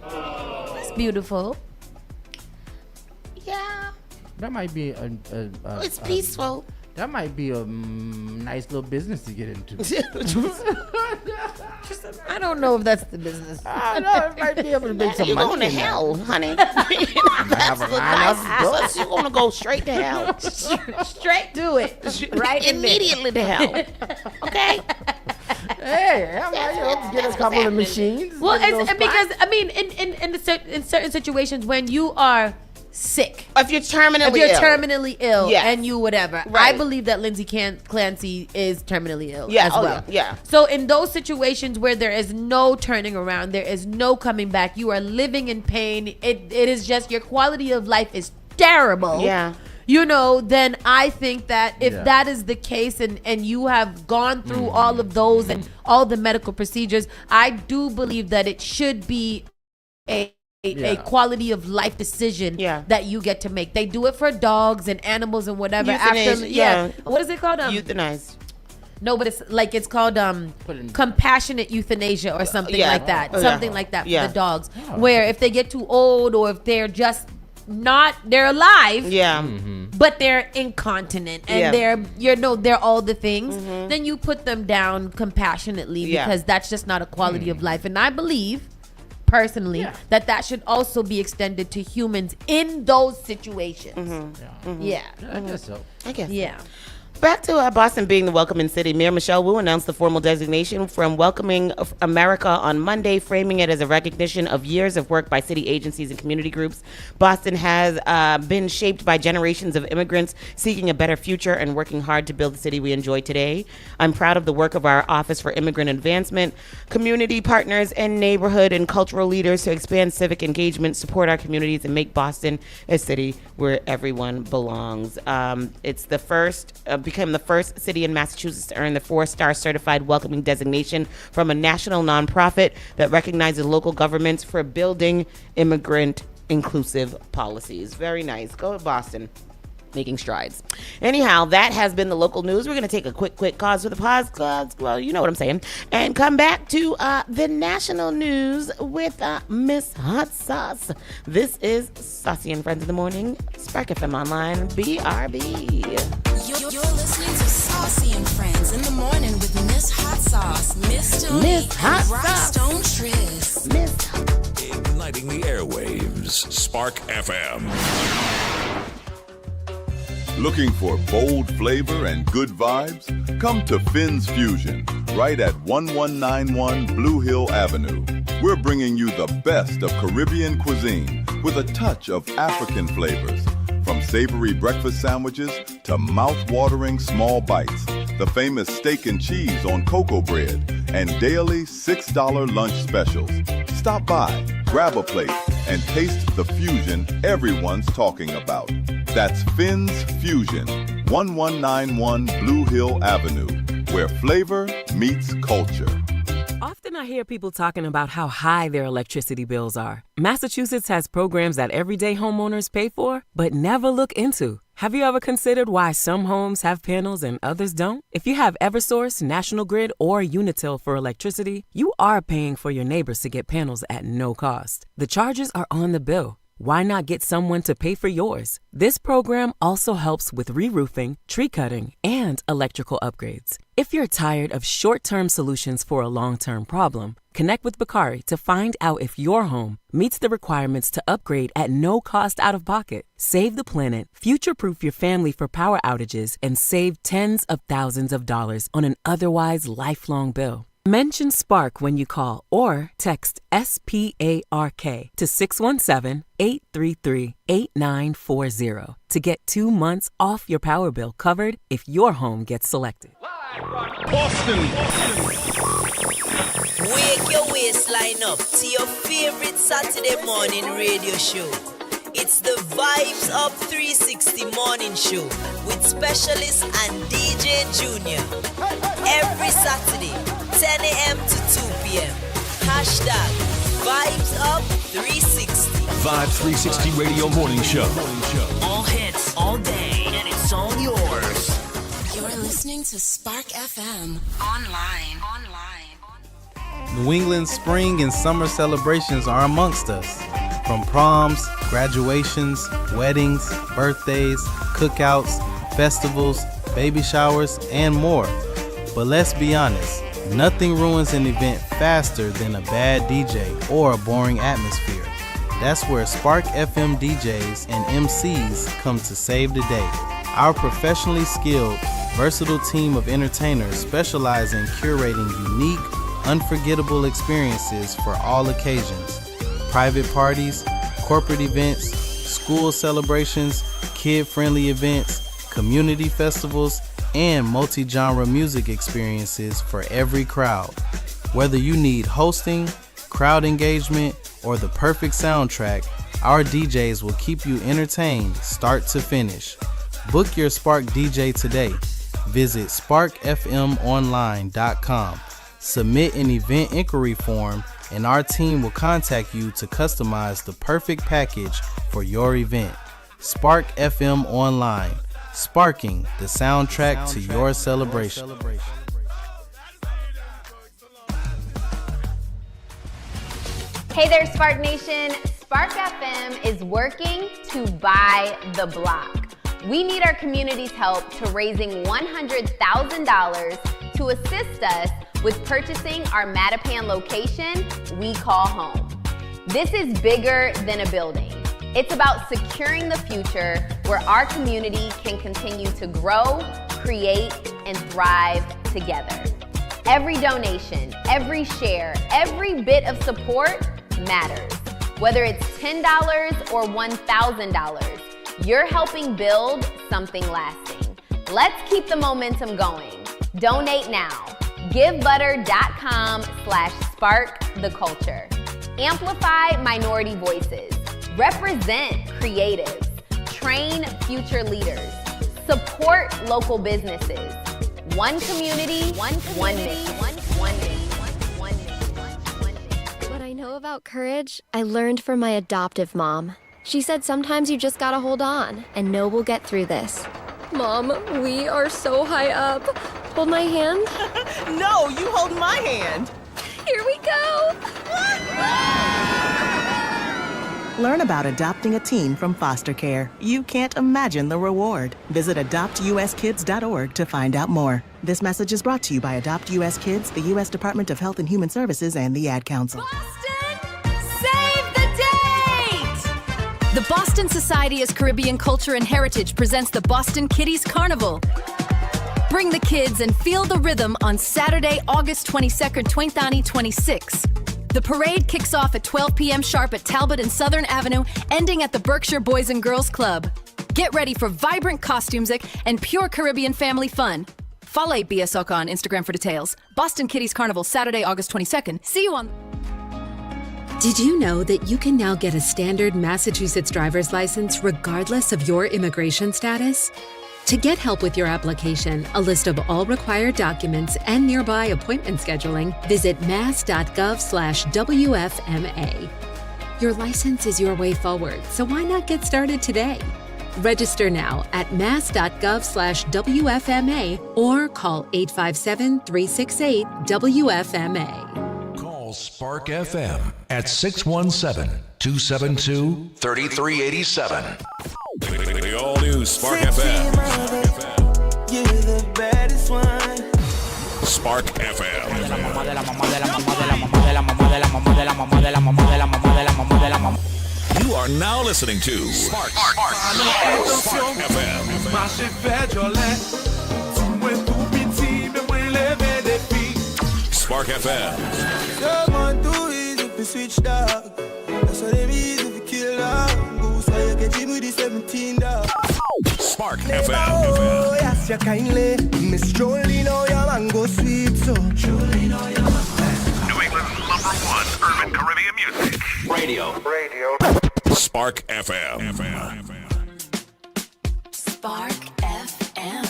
That's beautiful. Yeah. That might be it's peaceful. That might be a nice little business to get into. I don't know if that's the business. I know it might be able to make some You're money. going to in that. hell, honey. have a lineup. You're going to go straight to hell. Straight to it. Right in there. Immediately to hell. Okay? Hey, I might get a couple of machines. Well, get those it's because I mean, in certain situations when you are sick, If you're terminally ill. Yes. and you whatever, I Right. believe that Lindsay Clancy is terminally ill Yeah, as oh, well. yeah. So in those situations where there is no turning around, there is no coming back, you are living in pain. It is just your quality of life is terrible. Yeah. Then I think that if that is the case and you have gone through all of those and all the medical procedures, I do believe that it should be a quality of life decision that you get to make. They do it for dogs and animals and whatever. Euthanasia, What is it called? Euthanized. No, but it's called compassionate euthanasia or something like that. Something like that for the dogs. Where if they get too old or if they're just they're alive, but they're incontinent and they're all the things, then you put them down compassionately because that's just not a quality of life. And I believe personally that should also be extended to humans in those situations. I guess so. Back to Boston being the welcoming city, Mayor Michelle Wu announced the formal designation from Welcoming America on Monday, framing it as a recognition of years of work by city agencies and community groups. Boston has been shaped by generations of immigrants seeking a better future and working hard to build the city we enjoy today. I'm proud of the work of our Office for Immigrant Advancement, community partners, and neighborhood and cultural leaders to expand civic engagement, support our communities, and make Boston a city where everyone belongs. It's the first... became the first city in Massachusetts to earn the 4-star certified welcoming designation from a national nonprofit that recognizes local governments for building immigrant inclusive policies. Very nice. Go to Boston. Making strides. Anyhow, that has been the local news. We're going to take a quick pause with the pause. Well, you know what I'm saying. And come back to the national news with Miss Hot Sauce. This is Saucy and Friends in the Morning. Spark FM Online. BRB. You're listening to Saucy and Friends in the Morning with Miss Hot Sauce, Miss Tony, Miss Hot and Sauce. Rockstone Triss. Igniting the airwaves. Spark FM. Looking for bold flavor and good vibes? Come to Finn's Fusion, right at 1191 Blue Hill Avenue. We're bringing you the best of Caribbean cuisine with a touch of African flavors. From savory breakfast sandwiches to mouth-watering small bites, the famous steak and cheese on cocoa bread, and daily $6 lunch specials. Stop by, grab a plate, and taste the fusion everyone's talking about. That's Finn's Fusion, 1191 Blue Hill Avenue, where flavor meets culture. Often I hear people talking about how high their electricity bills are. Massachusetts has programs that everyday homeowners pay for, but never look into. Have you ever considered why some homes have panels and others don't? If you have Eversource, National Grid, or Unitil for electricity, you are paying for your neighbors to get panels at no cost. The charges are on the bill. Why not get someone to pay for yours? This program also helps with re-roofing, tree cutting, and electrical upgrades. If you're tired of short-term solutions for a long-term problem, connect with Bakari to find out if your home meets the requirements to upgrade at no cost out of pocket. Save the planet, future-proof your family for power outages, and save tens of thousands of dollars on an otherwise lifelong bill. Mention Spark when you call or text SPARK to 617-833-8940 to get 2 months off your power bill covered if your home gets selected. Boston. Wake your waistline up to your favorite Saturday morning radio show. It's the Vibes Up 360 morning show with specialist and DJ Junior. Every Saturday, 10 a.m. to 2 p.m. Hashtag Vibes Up 360. Vibes 360 Radio Morning Show. All hits, all day, and it's all yours. You're listening to Spark FM online. New England's spring and summer celebrations are amongst us. From proms, graduations, weddings, birthdays, cookouts, festivals, baby showers, and more. But let's be honest, Nothing ruins an event faster than a bad DJ or a boring atmosphere. That's where Spark FM DJs and MCs come to save the day. Our professionally skilled, versatile team of entertainers specialize in curating unique, unforgettable experiences for all occasions. Private parties, corporate events, school celebrations, kid-friendly events, community festivals, and multi-genre music experiences for every crowd. Whether you need hosting, crowd engagement, or the perfect soundtrack, our DJs will keep you entertained start to finish. Book your Spark DJ today. Visit sparkfmonline.com. Submit an event inquiry form, and our team will contact you to customize the perfect package for your event. Spark FM Online, sparking the soundtrack to your celebration. Hey there, Spark Nation. Spark FM is working to buy the block. We need our community's help to raising $100,000 to assist us with purchasing our Mattapan location we call home. This is bigger than a building. It's about securing the future where our community can continue to grow, create, and thrive together. Every donation, every share, every bit of support matters. Whether it's $10 or $1,000, you're helping build something lasting. Let's keep the momentum going. Donate now. GiveButter.com/sparktheculture. Amplify minority voices. Represent creatives. Train future leaders. Support local businesses. One community, one mission. What I know about courage, I learned from my adoptive mom. She said sometimes you just gotta hold on and know we'll get through this. Mom, we are so high up. Hold my hand. No, you hold my hand. Here we go. Learn about adopting a teen from foster care. You can't imagine the reward. Visit adoptuskids.org to find out more. This message is brought to you by Adopt US Kids, the U.S. Department of Health and Human Services, and the Ad Council. Save the date! The Boston Society of Caribbean Culture and Heritage presents the Boston Kiddies Carnival. Bring the kids and feel the rhythm on Saturday, August 22nd, 2026. The parade kicks off at 12 p.m. sharp at Talbot and Southern Avenue, ending at the Berkshire Boys and Girls Club. Get ready for vibrant costume music and pure Caribbean family fun. Follow BSOC on Instagram for details. Boston Kiddies Carnival, Saturday, August 22nd. See you on... Did you know that you can now get a standard Massachusetts driver's license regardless of your immigration status? To get help with your application, a list of all required documents, and nearby appointment scheduling, visit mass.gov/WFMA. Your license is your way forward, so why not get started today? Register now at mass.gov/WFMA or call 857-368-WFMA. Call Spark FM at 617-272-3387. The all-new Spark FM. You're the baddest one. Spark FM. You are now listening to Spark FM. Spark FM. Spark FM. Yes, you kindly. Miss Jolie, know your mango sweet, so Jolie, know your New England's #1 urban Caribbean music. Radio. Spark FM. Spark FM.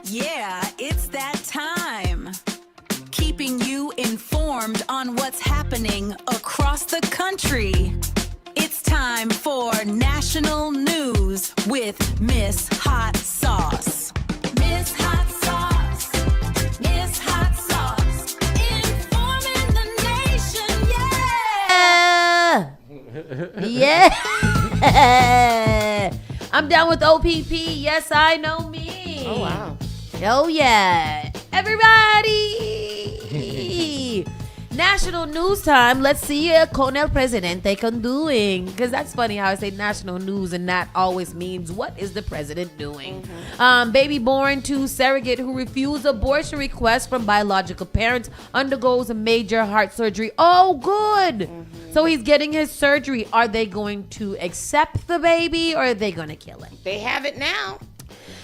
Yeah, it's that time. Keeping you informed on what's happening across the country. It's time for national news with Miss Hot Sauce. Miss Hot Sauce. Miss Hot Sauce. Informing the nation, Yeah. I'm down with OPP. Yes, I know me. Oh, wow. Oh, yeah. Everybody. National news time. Let's see con el presidente con doing. Because that's funny how I say national news and that always means what is the president doing. Baby born to surrogate who refused abortion request from biological parents undergoes a major heart surgery. Oh, good. So he's getting his surgery. Are they going to accept the baby or are they going to kill it? They have it now.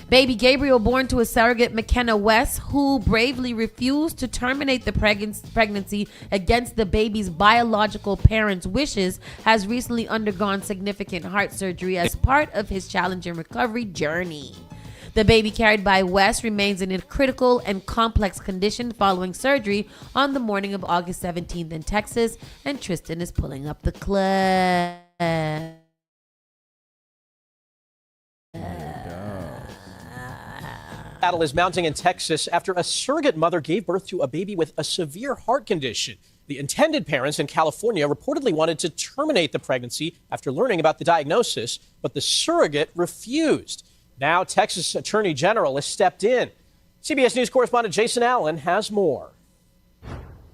Baby Gabriel, born to a surrogate, McKenna West, who bravely refused to terminate the pregnancy against the baby's biological parents' wishes, has recently undergone significant heart surgery as part of his challenging recovery journey. The baby carried by West remains in a critical and complex condition following surgery on the morning of August 17th in Texas, and Tristan is pulling up the clip. Battle is mounting in Texas after a surrogate mother gave birth to a baby with a severe heart condition. The intended parents in California reportedly wanted to terminate the pregnancy after learning about the diagnosis, but the surrogate refused. Now, Texas Attorney General has stepped in. CBS News correspondent Jason Allen has more.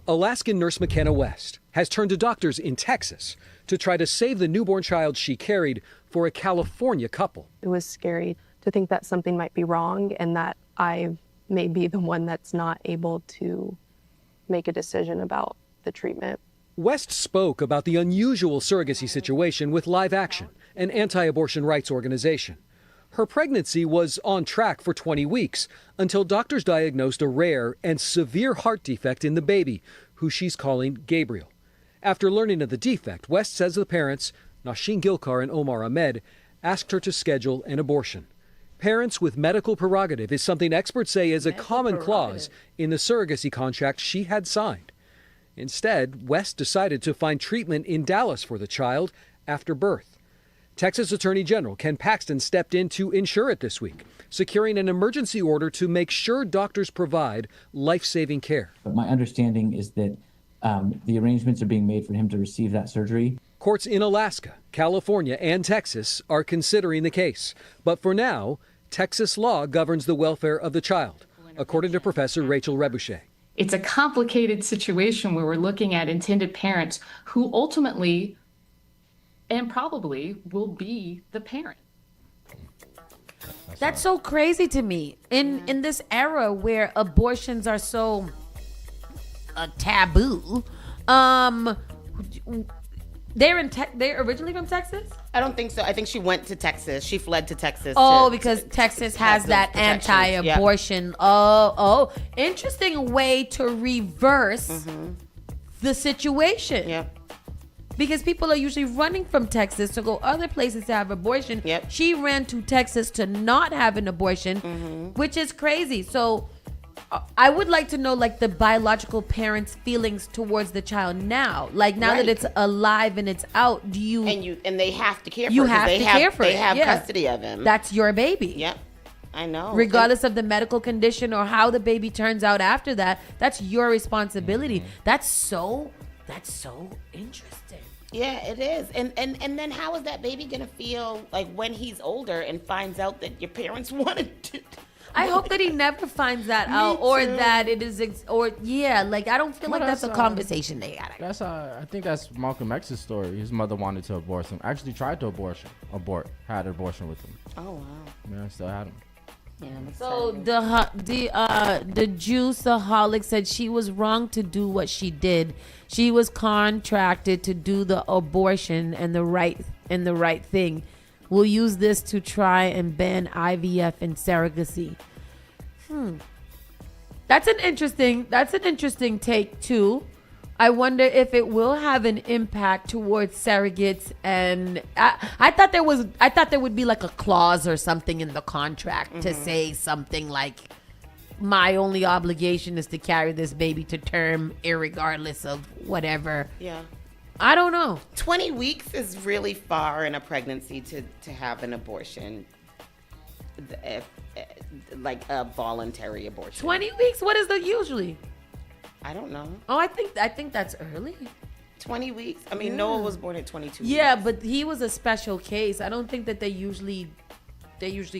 Alaskan nurse McKenna West has turned to doctors in Texas to try to save the newborn child she carried for a California couple. It was scary to think that something might be wrong and that I may be the one that's not able to make a decision about the treatment. West spoke about the unusual surrogacy situation with Live Action, an anti-abortion rights organization. Her pregnancy was on track for 20 weeks until doctors diagnosed a rare and severe heart defect in the baby, who she's calling Gabriel. After learning of the defect, West says the parents, Nasheen Gilkar and Omar Ahmed, asked her to schedule an abortion. Parents with medical prerogative is something experts say is a common clause in the surrogacy contract she had signed. Instead, West decided to find treatment in Dallas for the child after birth. Texas Attorney General Ken Paxton stepped in to ensure it this week, securing an emergency order to make sure doctors provide life-saving care. But my understanding is that the arrangements are being made for him to receive that surgery. Courts in Alaska, California, and Texas are considering the case. But for now, Texas law governs the welfare of the child, according to Professor Rachel Rebouchet. It's a complicated situation where we're looking at intended parents who ultimately and probably will be the parent. That's so crazy to me. In this era where abortions are so taboo, they're originally from Texas? I don't think so. I think she went to Texas. She fled to Texas. Because Texas has that anti-abortion. Yep. Oh, interesting way to reverse the situation. Yep. Because people are usually running from Texas to go other places to have abortion. Yep. She ran to Texas to not have an abortion, which is crazy. So I would like to know, like, the biological parents' feelings towards the child now. Like, now that it's alive and it's out, do you... And they have to care for it. You have to care for it. They have custody of him. That's your baby. Yep. I know. Regardless of the medical condition or how the baby turns out after that, that's your responsibility. That's so interesting. Yeah, it is. And then how is that baby going to feel like when he's older and finds out that your parents wanted to... I hope that he never finds that out, or that it is, like, I don't feel like that's a conversation they gotta. I think that's Malcolm X's story. His mother wanted to abort him. Actually tried to had an abortion with him. Oh wow. Yeah, still had him. Yeah, so the juiceaholic said she was wrong to do what she did. She was contracted to do the abortion and the right thing. We'll use this to try and ban IVF and surrogacy. That's an interesting take too. I wonder if it will have an impact towards surrogates, and I thought there would be like a clause or something in the contract to say something like, my only obligation is to carry this baby to term, irregardless of whatever. Yeah. I don't know. 20 weeks is really far in a pregnancy to have an abortion, like a voluntary abortion. 20 weeks? What is the usually? I don't know. Oh, I think that's early. 20 weeks? I mean, Noah was born at 22 Yeah, weeks. but he was a special case. I don't think that they usually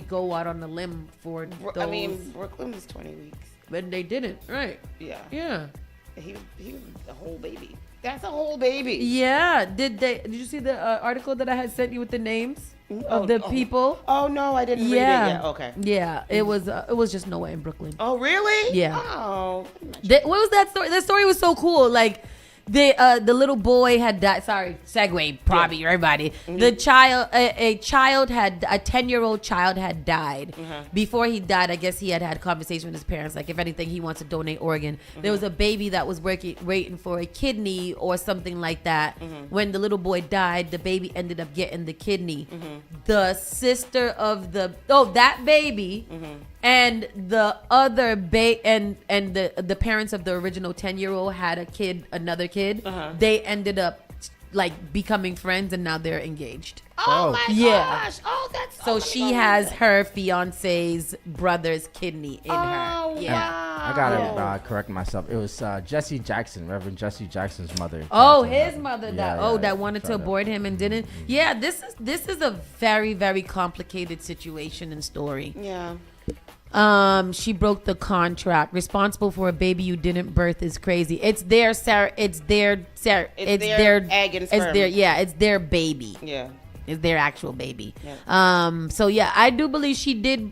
go out on the limb for those. I mean, Brooklyn was 20 weeks. But they didn't, right? Yeah. Yeah. He was a whole baby. That's a whole baby. Yeah. Did you see the article that I had sent you with the names of the people? Oh no, I didn't read it yet. Okay. Yeah, it was just nowhere in Brooklyn. Oh really? Yeah. Oh. What was that story? That story was so cool. Like the little boy had died. Sorry, segue probably everybody. The child, a 10-year-old child had died. Before he died, I guess he had conversation with his parents. Like if anything, he wants to donate organ. There was a baby that was waiting for a kidney or something like that. When the little boy died, the baby ended up getting the kidney. The sister of that baby. And the other and the parents of the original 10-year-old had another kid. They ended up like becoming friends, and now they're engaged. Oh my gosh! Oh, that's so she has her fiance's brother's kidney in her. Yeah, I gotta correct myself. It was Jesse Jackson, Reverend Jesse Jackson's mother. Oh, his mother that Yeah, that wanted to abort him and didn't. Yeah, this is a very, very complicated situation and story. Yeah. She broke the contract. Responsible for a baby you didn't birth is crazy. It's their Sarah. It's their Sarah. It's their egg and sperm. It's their baby. Yeah. It's their actual baby. Yeah. So yeah, I do believe she did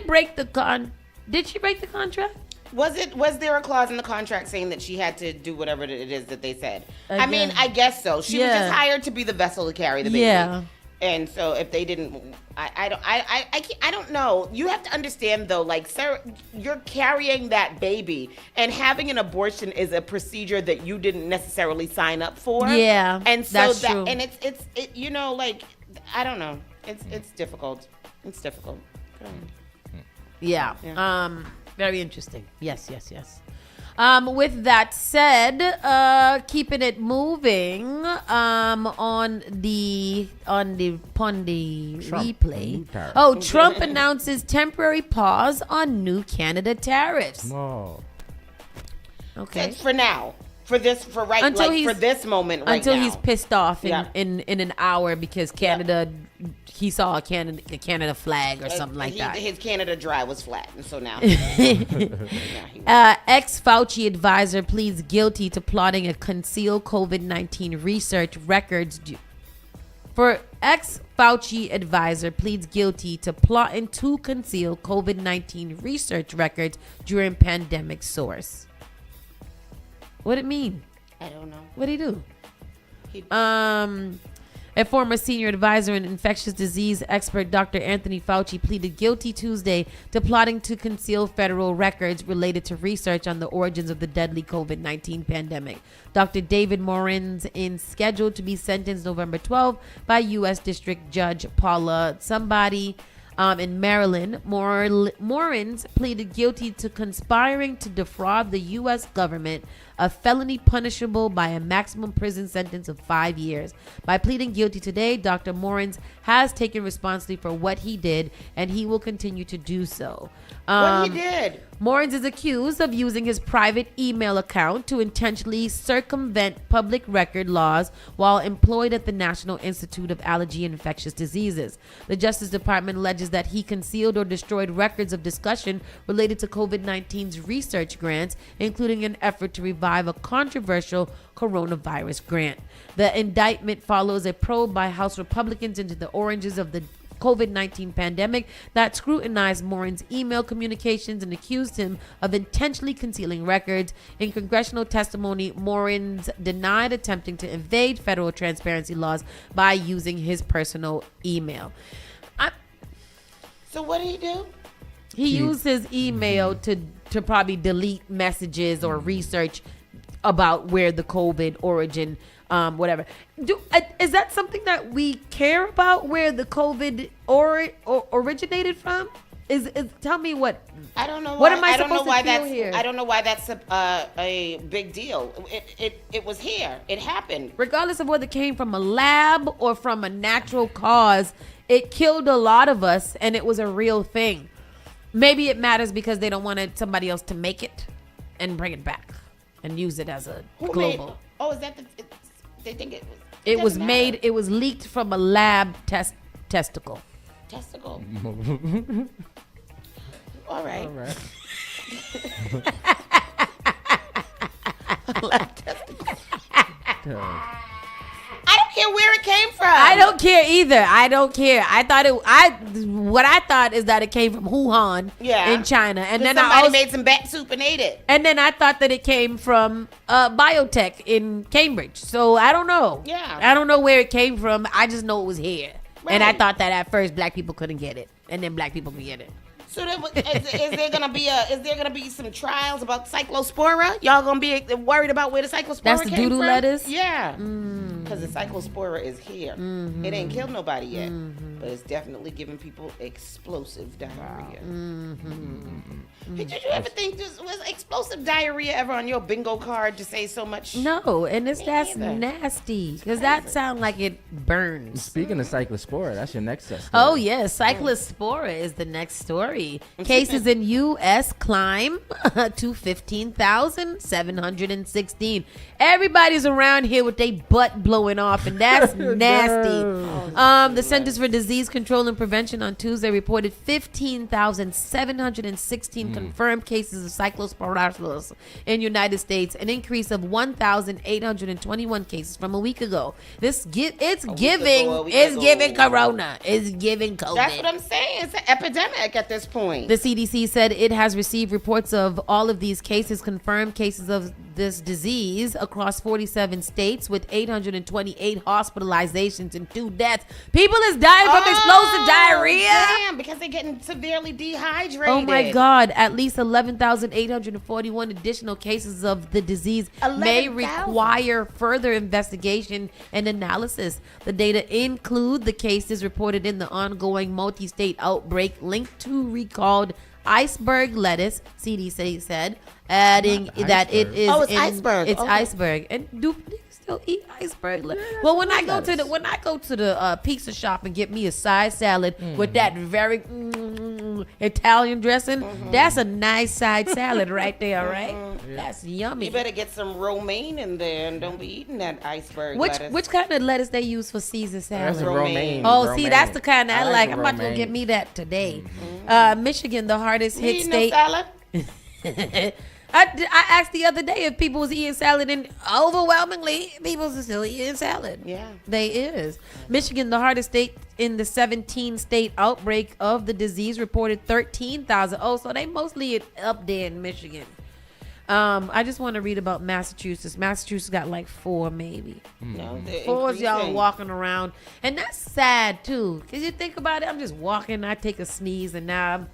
break the Did she break the contract? Was there a clause in the contract saying that she had to do whatever it is that they said? I mean, I guess so. She was just hired to be the vessel to carry the baby. Yeah. And so if they didn't, I don't know. You have to understand though, like Sarah, you're carrying that baby, and having an abortion is a procedure that you didn't necessarily sign up for. Yeah, and so that's that true. and it's you know, like I don't know. It's difficult. It's difficult. Yeah. Very interesting. Yes. With that said, keeping it moving, on the replay. Trump announces temporary pause on new Canada tariffs. Oh. Okay. For now. For this moment right until now. he's pissed off in an hour because Canada, he saw a Canada flag or something like that. His Canada Dry was flat, and so now. Ex-Fauci advisor pleads guilty to plotting a concealed COVID-19 research records. Ex-Fauci advisor pleads guilty to plotting to conceal COVID-19 research records during pandemic source. What'd it mean? I don't know. What'd he do? A former senior advisor and infectious disease expert, Dr. Anthony Fauci, pleaded guilty Tuesday to plotting to conceal federal records related to research on the origins of the deadly COVID-19 pandemic. Dr. David Morin's is scheduled to be sentenced November 12 by U.S. District Judge Paula somebody in Maryland. Morin's pleaded guilty to conspiring to defraud the U.S. government, a felony punishable by a maximum prison sentence of 5 years. By pleading guilty today, Dr. Morin's has taken responsibility for what he did, and he will continue to do so. What he did? Morin's is accused of using his private email account to intentionally circumvent public record laws while employed at the National Institute of Allergy and Infectious Diseases. The Justice Department alleges that he concealed or destroyed records of discussion related to COVID-19's research grants, including an effort to revive a controversial coronavirus grant. The indictment follows a probe by House Republicans into the origins of the COVID-19 pandemic that scrutinized Morin's email communications and accused him of intentionally concealing records. In congressional testimony, Morin's denied attempting to evade federal transparency laws by using his personal email. So what did he do? He used his email to probably delete messages or research about where the COVID origin whatever. Is that something that we care about, where the COVID originated from? Tell me what. I don't know. What am I supposed to feel here? I don't know why that's a big deal. It was here. It happened. Regardless of whether it came from a lab or from a natural cause, it killed a lot of us, and it was a real thing. Maybe it matters because they don't want somebody else to make it and bring it back and use it as a global. Is that they think it was? It was made. It was leaked from a lab testicle. Testicle. All right. Black testicles. I don't care where it came from. I don't care either. I don't care. What I thought is that it came from Wuhan in China. And then somebody made some bat soup and ate it. And then I thought that it came from biotech in Cambridge. So I don't know. Yeah. I don't know where it came from. I just know it was here. Right. And I thought that at first black people couldn't get it. And then black people could get it. So is there gonna be some trials about cyclospora? Y'all gonna be worried about where the cyclospora That's the came doodle from? lettuce? Yeah, because the cyclospora is here. It ain't killed nobody yet, but it's definitely giving people explosive diarrhea. Did you ever think was explosive diarrhea ever on your bingo card to say so much? No, and that's nasty because that sounds like it burns. Speaking of cyclospora, that's your next test. Oh yes, cyclospora is the next story. Cases in U.S. climb to 15,716. Everybody's around here with their butt blowing off, and that's nasty. The Centers for Disease Control and Prevention on Tuesday reported 15,716 confirmed cases of cyclosporosis in the United States, an increase of 1,821 cases from a week ago. It's giving corona. It's giving COVID. That's what I'm saying. It's an epidemic at this point. The CDC said it has received reports of all of these cases, confirmed cases of this disease across 47 states with 828 hospitalizations and 2 deaths. People is dying from explosive diarrhea. Damn, because they're getting severely dehydrated. Oh my God. At least 11,841 additional cases of the disease may require further investigation and analysis. The data include the cases reported in the ongoing multi-state outbreak linked to recalled iceberg lettuce, CDC said, adding that it is iceberg. It's iceberg. And do niggas still eat iceberg lettuce? Well, when I go to the pizza shop and get me a side salad with that very Italian dressing, that's a nice side salad right there, right? That's yummy. You better get some romaine in there and don't be eating that iceberg lettuce. Which kind of lettuce they use for Caesar salad? That's romaine. Oh, see, that's the kind I like. I'm romaine. about to go get me that today. Michigan, the hardest hit eating state. no salad? I asked the other day if people was eating salad, and overwhelmingly, people are still eating salad. Yeah. They is. Michigan, the hardest state in the 17-state outbreak of the disease, reported 13,000. Oh, so they mostly up there in Michigan. I just want to read about Massachusetts. Massachusetts got like 4 maybe. No, 4 y'all walking around. And that's sad too. Cause you think about it, I'm just walking, I take a sneeze, and now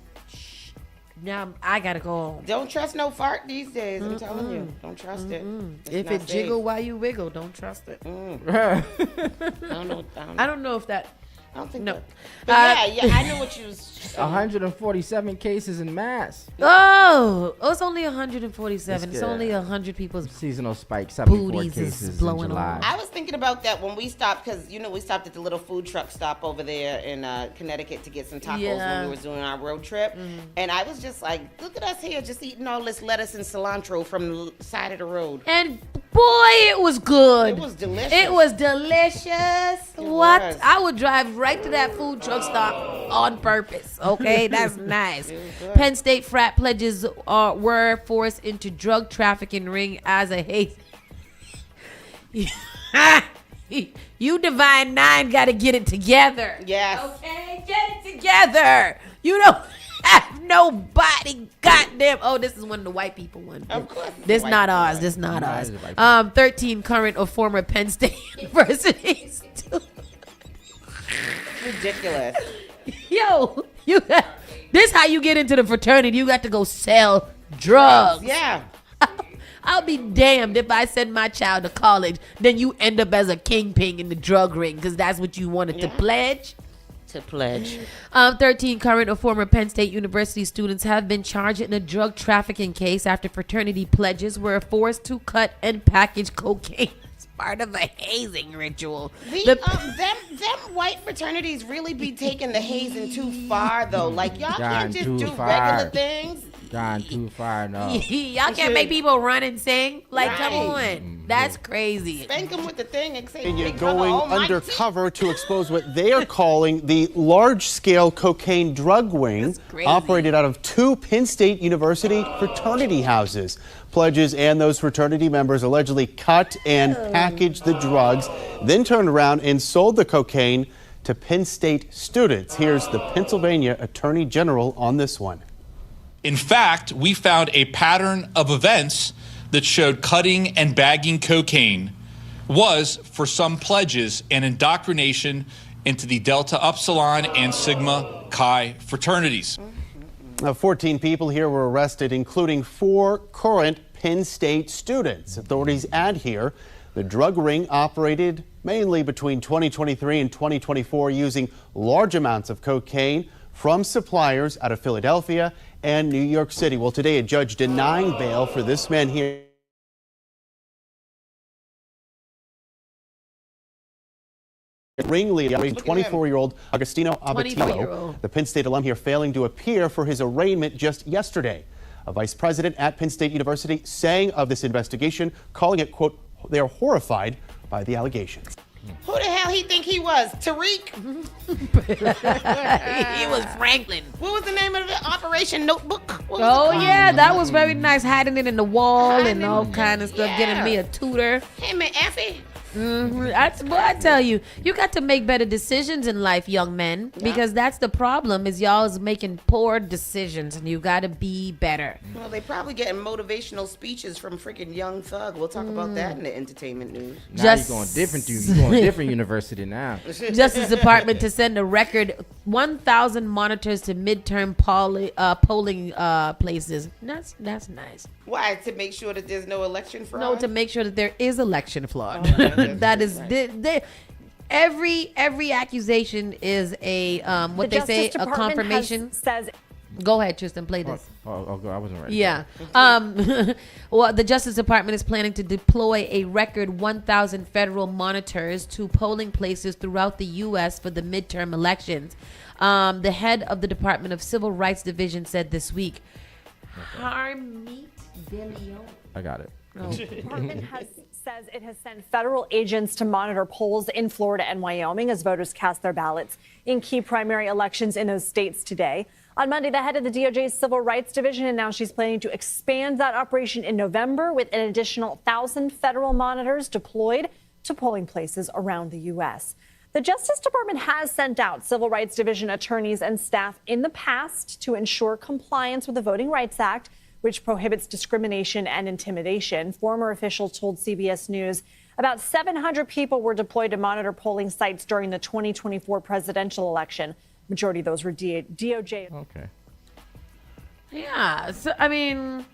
I gotta go home. Don't trust no fart these days. I'm telling you, don't trust it. If it jiggle while you wiggle, don't trust it. I don't know if that. I don't think no. That. But yeah, I know what you was saying. 147 cases in Mass. Oh, it's only 147. It's only 100 people's seasonal spike. 74 booties cases is blowing in July. I was thinking about that when we stopped, because we stopped at the little food truck stop over there in Connecticut to get some tacos when we were doing our road trip, and I was just like, look at us here, just eating all this lettuce and cilantro from the side of the road. And boy, it was good. It was delicious. It was delicious. What? I would drive right to that food truck stop on purpose. Okay, that's nice. Penn State frat pledges were forced into drug trafficking ring as a hate. You Divine 9 got to get it together. Yes. Okay, get it together. You don't have nobody. Goddamn. Oh, this is one of the white people ones. Of course. This not ours. This not ours. 13 current or former Penn State University students. Ridiculous. Yo, this how you get into the fraternity. You got to go sell drugs. Yeah. I'll be damned if I send my child to college, then you end up as a kingpin in the drug ring because that's what you wanted to pledge. 13 current or former Penn State University students have been charged in a drug trafficking case after fraternity pledges were forced to cut and package cocaine as part of a hazing ritual. Them white fraternities really be taking the hazing too far, though. Like, y'all can't just do regular things. Gone too far, no. Y'all can't make people run and sing. Like, come on. That's crazy. Spank them with the thing and say, Pennsylvania "Hey, cover, going almighty." undercover to expose what they are calling the large-scale cocaine drug ring operated out of 2 Penn State University fraternity houses. Pledges and those fraternity members allegedly cut and packaged the drugs, then turned around and sold the cocaine to Penn State students. Here's the Pennsylvania Attorney General on this one. In fact, we found a pattern of events that showed cutting and bagging cocaine was, for some pledges, an indoctrination into the Delta Upsilon and Sigma Chi fraternities. 14 people here were arrested, including 4 current Penn State students. Authorities add here the drug ring operated mainly between 2023 and 2024 using large amounts of cocaine from suppliers out of Philadelphia and New York City. Well, today a judge denying bail for this man here. Ringleader, 24-year-old Agostino Abatino, the Penn State alum here, failing to appear for his arraignment just yesterday. A vice president at Penn State University saying of this investigation, calling it, quote, they are horrified by the allegations. Who the hell he think he was? Tariq? He was Franklin. What was the name of the Operation Notebook? Oh, yeah, that was very nice. Hiding it in the wall and all kind of stuff. Yeah. Getting me a tutor. Him and Effie. I tell you, you got to make better decisions in life, young men, because that's the problem is y'all is making poor decisions and you got to be better. Well, they probably getting motivational speeches from freaking Young Thug. We'll talk about that in the entertainment news. Now you're going different university now. Justice Department to send a record 1,000 monitors to midterm polling places. That's nice. Why? To make sure that there's no election fraud? No, to make sure that there is election fraud. That is every accusation is a what they say a confirmation. Says. Go ahead, Tristan, play this. Oh, I wasn't ready. Yeah. Well, the Justice Department is planning to deploy a record 1,000 federal monitors to polling places throughout the U.S. for the midterm elections. The head of the Department of Civil Rights Division said this week. Harmeet DeLeon. I got it. The department says it has sent federal agents to monitor polls in Florida and Wyoming as voters cast their ballots in key primary elections in those states today. On Monday, the head of the DOJ's Civil Rights Division announced she's planning to expand that operation in November with an additional 1,000 federal monitors deployed to polling places around the U.S. The Justice Department has sent out Civil Rights Division attorneys and staff in the past to ensure compliance with the Voting Rights Act, which prohibits discrimination and intimidation. Former officials told CBS News about 700 people were deployed to monitor polling sites during the 2024 presidential election. Majority of those were DOJ. Okay. Yeah. So, I mean.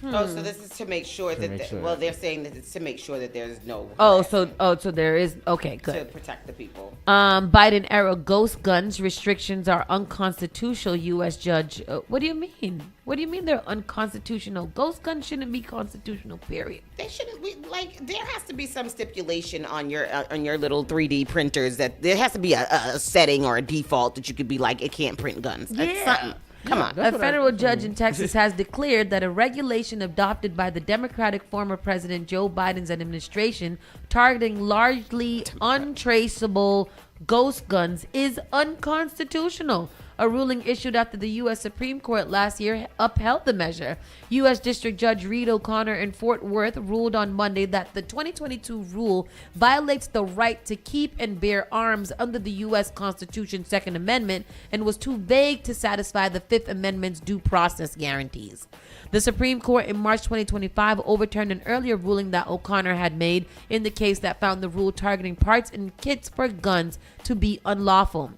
Oh, so this is to make sure well, they're saying that it's to make sure that there's no. So there is. Okay, good. To protect the people. Biden era ghost guns restrictions are unconstitutional. U.S. judge. What do you mean? What do you mean they're unconstitutional? Ghost guns shouldn't be constitutional. Period. They shouldn't be there has to be some stipulation on your little 3D printers that there has to be a setting or a default that you could be like it can't print guns. That's something. Come on. A federal judge in Texas has declared that a regulation adopted by the Democratic former President Joe Biden's administration targeting largely untraceable ghost guns is unconstitutional. A ruling issued after the U.S. Supreme Court last year upheld the measure. U.S. District Judge Reed O'Connor in Fort Worth ruled on Monday that the 2022 rule violates the right to keep and bear arms under the U.S. Constitution's Second Amendment and was too vague to satisfy the Fifth Amendment's due process guarantees. The Supreme Court in March 2025 overturned an earlier ruling that O'Connor had made in the case that found the rule targeting parts and kits for guns to be unlawful.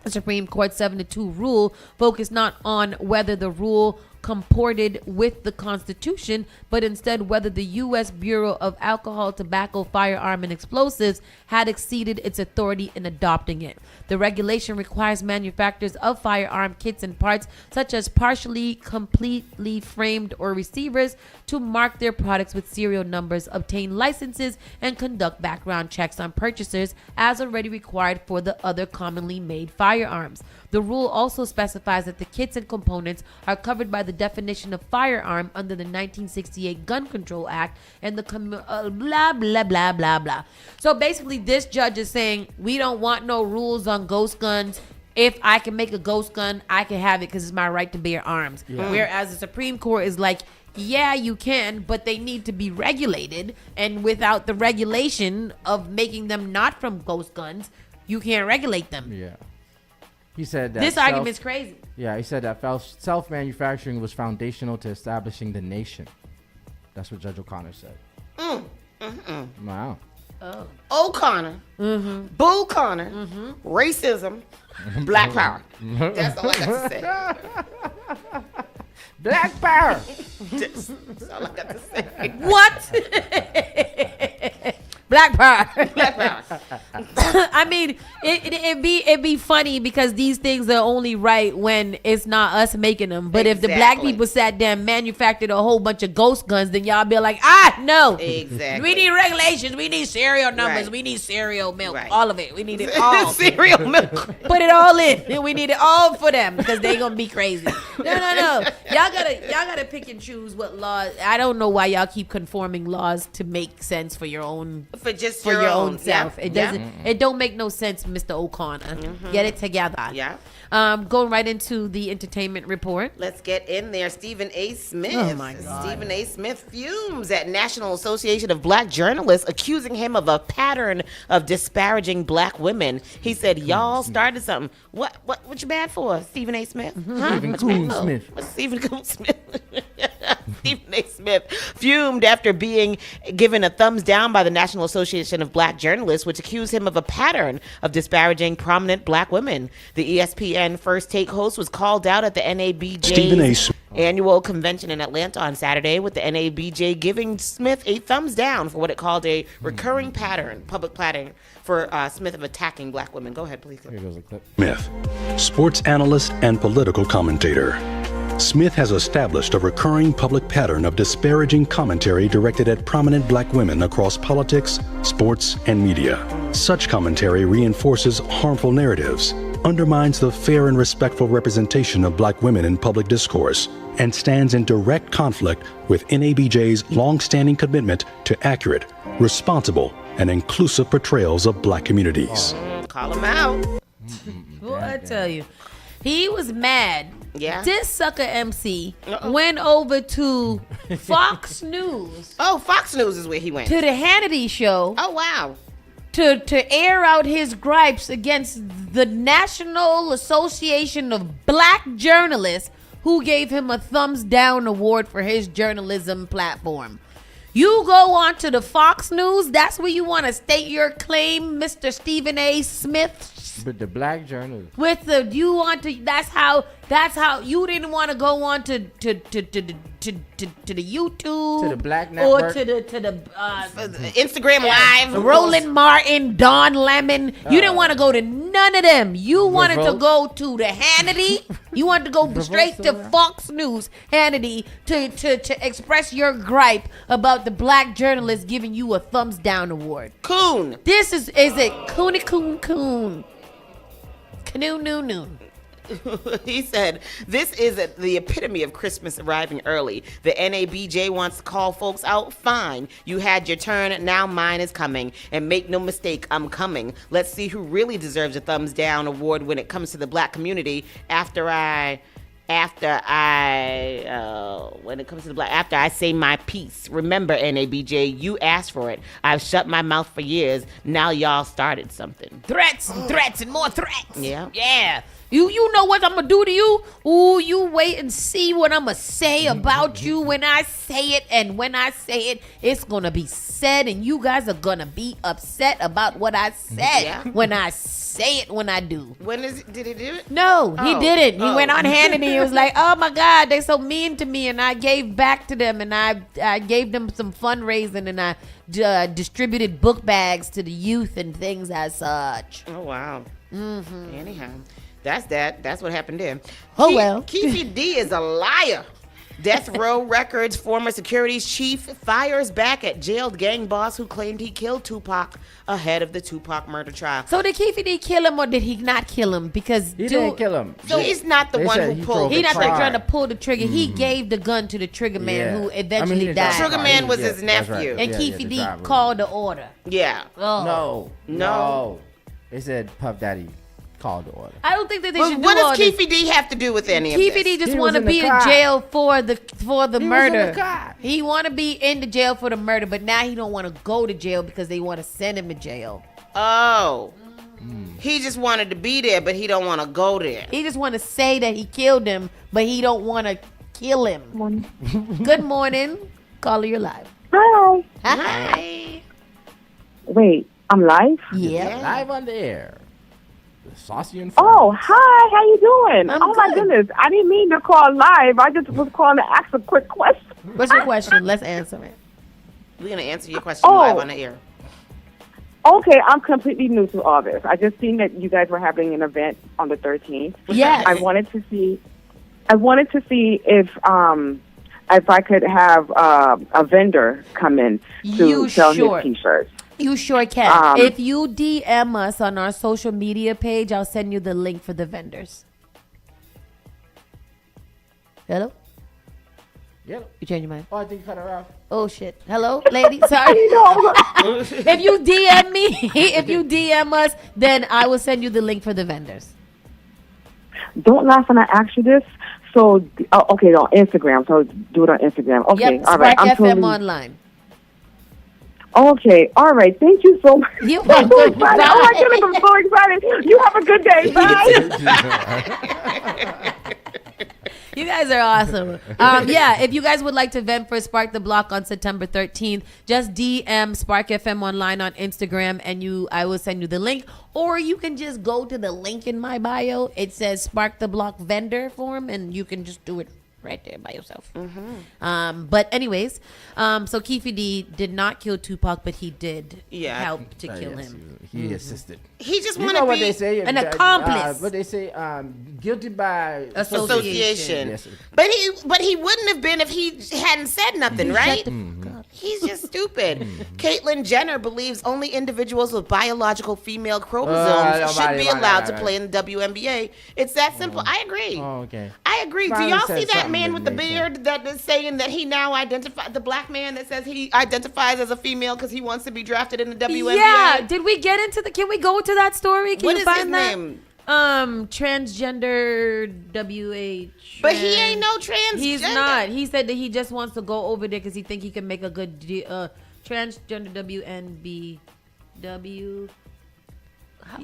The Supreme Court's 7-2 rule focused not on whether the rule comported with the Constitution, but instead whether the U.S. Bureau of Alcohol, Tobacco, Firearm, and Explosives had exceeded its authority in adopting it. The regulation requires manufacturers of firearm kits and parts, such as partially, completely framed or receivers, to mark their products with serial numbers, obtain licenses, and conduct background checks on purchasers, as already required for the other commonly made firearms. The rule also specifies that the kits and components are covered by the definition of firearm under the 1968 Gun Control Act and the blah, blah, blah, blah, blah. So basically, this judge is saying we don't want no rules on ghost guns. If I can make a ghost gun, I can have it because it's my right to bear arms. Yeah. Whereas the Supreme Court is like, yeah, you can, but they need to be regulated. And without the regulation of making them not from ghost guns, you can't regulate them. Yeah. He said that this argument's crazy. Yeah, he said that self-manufacturing was foundational to establishing the nation. That's what Judge O'Connor said. Wow. Oh. O'Connor, Bull Connor, racism, black power. That's all I got to say. Black power. That's all I got to say. What? Black power. Black power. I mean, it'd be funny because these things are only right when it's not us making them. But if the black people sat there and manufactured a whole bunch of ghost guns, then y'all be like, no. Exactly. We need regulations. We need serial numbers. Right. We need cereal milk. Right. All of it. We need it all. Cereal milk. Put it all in. We need it all for them because they gonna be crazy. No. Y'all gotta pick and choose what laws. I don't know why y'all keep conforming laws to make sense for your own. For just your own self. Yeah. It doesn't. It don't make no sense, Mr. O'Connor. Get it together. Yeah. Going right into the entertainment report. Let's get in there. Stephen A. Smith. Oh, my God. Stephen A. Smith fumes at National Association of Black Journalists, accusing him of a pattern of disparaging black women. He said, y'all started something. What you mad for, Stephen A. Smith? Stephen Coon Smith. What's Stephen Coon Smith? Stephen A. Smith fumed after being given a thumbs down by the National Association of Black Journalists, which accused him of a pattern of disparaging prominent black women. The ESPN First Take host was called out at the NABJ's annual convention in Atlanta on Saturday, with the NABJ giving Smith a thumbs down for what it called a recurring public pattern for Smith of attacking black women. Go ahead, please. Here goes a clip. Smith, sports analyst and political commentator. Smith has established a recurring public pattern of disparaging commentary directed at prominent black women across politics, sports, and media. Such commentary reinforces harmful narratives, undermines the fair and respectful representation of black women in public discourse, and stands in direct conflict with NABJ's long-standing commitment to accurate, responsible, and inclusive portrayals of black communities. Call him out. Well, I tell you, he was mad. Yeah. This sucker MC went over to Fox News. Oh, Fox News is where he went. To the Hannity show. Oh, wow. To air out his gripes against the National Association of Black Journalists, who gave him a thumbs down award for his journalism platform. You go on to the Fox News, that's where you want to state your claim, Mr. Stephen A. Smith. But the black journalist. That's how you didn't want to go on to the YouTube, To the Black Network. or to the Instagram Live, Roland Martin, Don Lemon. You didn't want to go to none of them. You wanted to go to the Hannity. You wanted to go straight to Fox News Hannity to express your gripe about the black journalist giving you a thumbs down award. Coon. This is it Coony Coon Coon. Canoon. He said, this is the epitome of Christmas arriving early. The NABJ wants to call folks out. Fine. You had your turn. Now mine is coming. And make no mistake, I'm coming. Let's see who really deserves a thumbs down award when it comes to the black community after I say my piece. Remember, NABJ, you asked for it. I've shut my mouth for years. Now y'all started something. Threats and more threats. Yeah. You know what I'm gonna do to you? Ooh, you wait and see what I'm gonna say about you when I say it. And when I say it, it's gonna be said, and you guys are gonna be upset about what I said when I say it when I do. Did he do it? No, he didn't. He went on Hannity. He was like, oh my God, they're so mean to me. And I gave back to them, and I gave them some fundraising, and I distributed book bags to the youth and things as such. Oh, wow. Anyhow, that's that. That's what happened there. Oh, well. Keefy D is a liar. Death Row Records former securities chief fires back at jailed gang boss who claimed he killed Tupac ahead of the Tupac murder trial. So did Keefe D kill him or did he not kill him? Because He didn't kill him. So he's not the one who pulled the He's not trigger. trying to pull the trigger. He gave the gun to the trigger man who eventually died. Trigger man was his nephew. And Keefe D called the order. Yeah. Oh. No. They said Puff Daddy called the order. I don't think that they Well, should do what all does this. Keefe D have to do with any of Keefe this? D just He want to was in be the in car. jail for the He was in murder. the car. He want to be in the jail for the murder, but now he don't want to go to jail because they want to send him to jail. Oh. He just wanted to be there, but he don't want to go there. He just want to say that he killed him, but he don't want to kill him. Good morning. Caller, you're live. Hi. Hi. Wait, I'm live? Yeah. Live on the air. Saucy and Friends. Oh, hi. How you doing? I'm oh, my good. goodness. I didn't mean to call live. I just was calling to ask a quick question. What's your question? Let's answer it. We're going to answer your question live on the air. Okay, I'm completely new to all this. I just seen that you guys were having an event on the 13th. Yes. I wanted to see if I could have a vendor come in to You sell sure? his T-shirts. You sure can. If you DM us on our social media page, I'll send you the link for the vendors. Hello? Yep. You change your mind? Oh, I think you cut her off. Oh shit. Hello, lady. Sorry. If you DM me, if you DM us, then I will send you the link for the vendors. Don't laugh when I ask you this. So, okay, on Instagram. So do it on Instagram. Okay, Yep, all right. Spark I'm FM totally, online. Okay, all right. Thank you so much. You're I'm so welcome. excited. Oh my goodness, I'm so excited. You have a good day. Bye. You guys are awesome. Yeah, if you guys would like to vent for Spark the Block on September 13th, just DM Spark FM online on Instagram and I will send you the link. Or you can just go to the link in my bio. It says Spark the Block vendor form and you can just do it right there by yourself. But anyways, so Keefe D did not kill Tupac, but he did help to kill him. He assisted. He just You wanted know to what be they say? an accomplice. What they say? Guilty by association. Yes. But he wouldn't have been if he hadn't said nothing, right? He's just stupid. Caitlyn Jenner believes only individuals with biological female chromosomes should be allowed to play in the WNBA. It's that simple. I agree. Oh, okay. I agree. Do Finally y'all said see that something man that with the makes beard that is saying that he now identifies, the black man that says he identifies as a female because he wants to be drafted in the WNBA? Yeah, did we get into can we go to that story? Can What you is find his that? name? Transgender WH. But he ain't no transgender. He's not. He said that he just wants to go over there because he think he can make a good transgender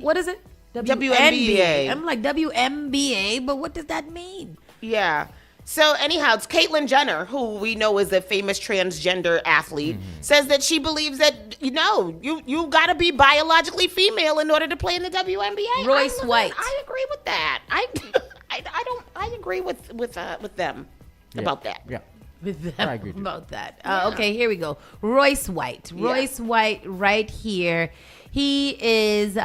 what is it? WNBA. I'm like WNBA, but what does that mean? Yeah. So anyhow, it's Caitlyn Jenner, who we know is a famous transgender athlete, says that she believes that you got to be biologically female in order to play in the WNBA. Royce White. I agree with that. I agree with them about that. Yeah. With them I agree. about that. Okay, here we go. Royce White. Royce White right here. He is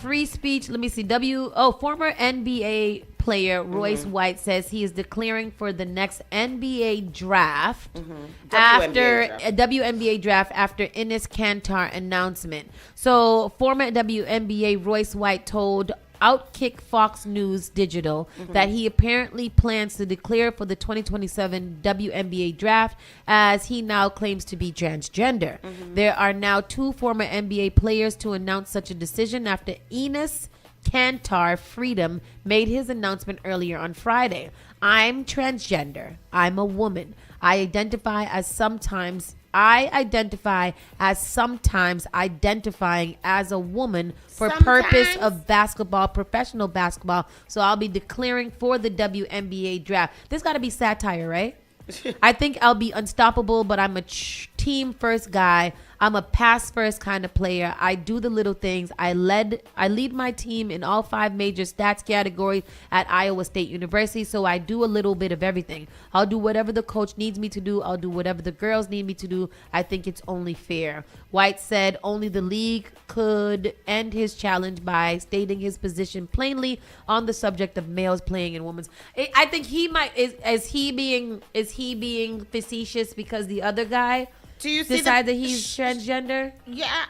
free speech. Let me see. Former NBA player Royce White says he is declaring for the next NBA draft WNBA draft after Enes Kanter announcement. So former WNBA Royce White told Outkick Fox News Digital that he apparently plans to declare for the 2027 WNBA draft as he now claims to be transgender. There are now 2 former NBA players to announce such a decision after Enes Kanter Freedom made his announcement earlier on Friday. I'm transgender. I'm a woman. I identify as sometimes identifying as a woman for purpose of professional basketball. So I'll be declaring for the WNBA draft. This got to be satire, right? I think I'll be unstoppable, but I'm a team first guy. I'm a pass first kind of player. I do the little things. I lead my team in all 5 major stats categories at Iowa State University. So I do a little bit of everything. I'll do whatever the coach needs me to do. I'll do whatever the girls need me to do. I think it's only fair. White said only the league could end his challenge by stating his position plainly on the subject of males playing in women's. I think he might is he being facetious because the other guy decide that he's transgender? Yeah,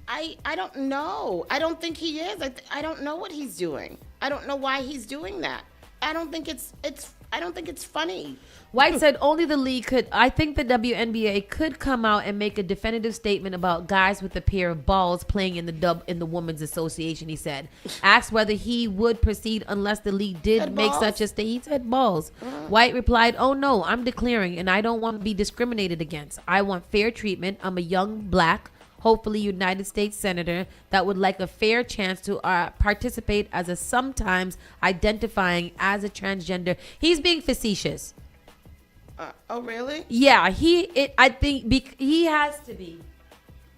I don't know. I don't think he is. I don't know what he's doing. I don't know why he's doing that. I don't think it's funny. White said only the league could. I think the WNBA could come out and make a definitive statement about guys with a pair of balls playing in the women's association. He said, asked whether he would proceed unless the league did make such a statement. He said balls. White replied, "Oh no, I'm declaring, and I don't want to be discriminated against. I want fair treatment. I'm a young black, hopefully United States Senator that would like a fair chance to participate as a sometimes identifying as a transgender." He's being facetious. Oh, really? Yeah, I think he has to be.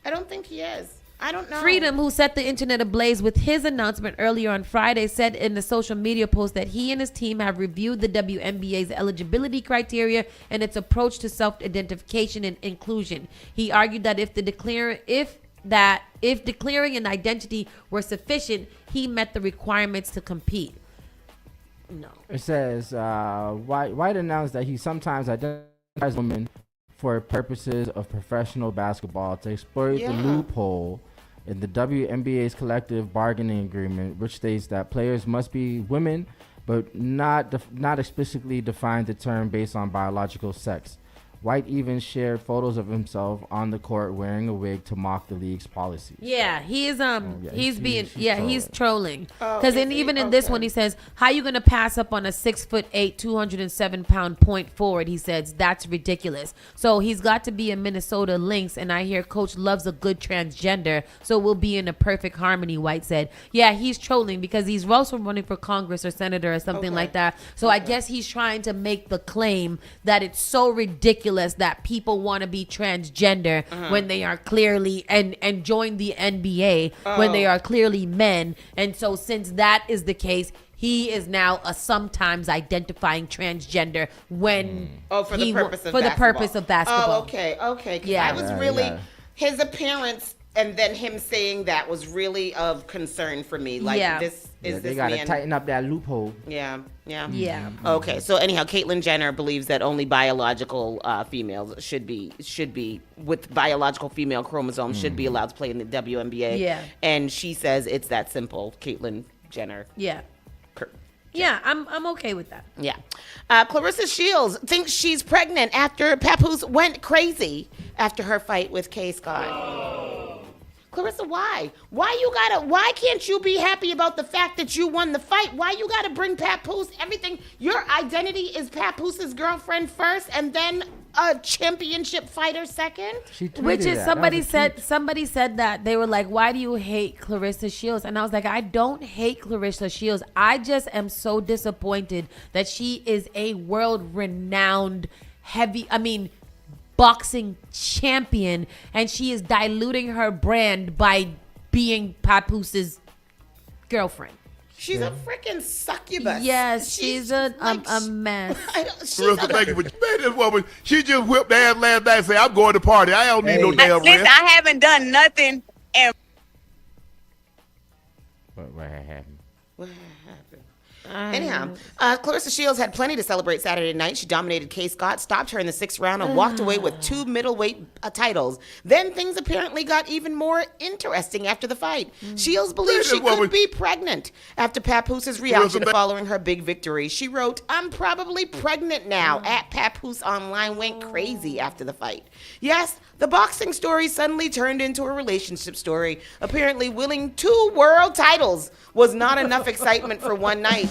I don't think he is. I don't know. Freedom, who set the internet ablaze with his announcement earlier on Friday, said in the social media post that he and his team have reviewed the WNBA's eligibility criteria and its approach to self-identification and inclusion. He argued that if declaring an identity were sufficient, he met the requirements to compete. No. It says, White announced that he sometimes identifies women for purposes of professional basketball to exploit the loophole in the WNBA's collective bargaining agreement, which states that players must be women, but not explicitly define the term based on biological sex. White even shared photos of himself on the court wearing a wig to mock the league's policy. Yeah, he's trolling. Because even in this one, he says, "How you gonna pass up on a 6'8", 207-pound point forward?" He says that's ridiculous. So he's got to be a Minnesota Lynx, and I hear Coach loves a good transgender, so we'll be in a perfect harmony. White said, "Yeah, he's trolling because he's also running for Congress or senator or something like that. So I guess he's trying to make the claim that it's so ridiculous that people want to be transgender when they are clearly and join the NBA when they are clearly men. And so since that is the case, he is now a sometimes identifying transgender when for the purpose of basketball. Oh, okay. Yeah, I was really his appearance. And then him saying that was really of concern for me. Like, they got to tighten up that loophole. Yeah. Okay, so anyhow, Caitlyn Jenner believes that only biological females should be with biological female chromosomes should be allowed to play in the WNBA. Yeah. And she says it's that simple, Caitlyn Jenner. Yeah. Yeah, I'm okay with that. Yeah. Clarissa Shields thinks she's pregnant after Papoose went crazy after her fight with Kay Scott. Clarissa, why? Why can't you be happy about the fact that you won the fight? Why you gotta bring Papoose? Everything, your identity is Papooses girlfriend first and then a championship fighter second? Which is somebody said that they were like, why do you hate Clarissa Shields? And I was like, I don't hate Clarissa Shields. I just am so disappointed that she is a world renowned boxing champion, and she is diluting her brand by being Papooses girlfriend. She's a freaking succubus. Yes, she's a mess. Clarissa, thank you. Man, this woman, she just whipped ass last night and said, "I'm going to party. I don't need no damn rest." I haven't done nothing. What happened? Anyhow, Clarissa Shields had plenty to celebrate Saturday night. She dominated Kay Scott, stopped her in the 6th round, and walked away with 2 middleweight titles. Then things apparently got even more interesting after the fight. Shields believes she could be pregnant after Papooses' reaction following her big victory. She wrote, "I'm probably pregnant now." At Papoose Online went crazy after the fight. Yes, the boxing story suddenly turned into a relationship story. Apparently, winning 2 world titles was not enough excitement for one night.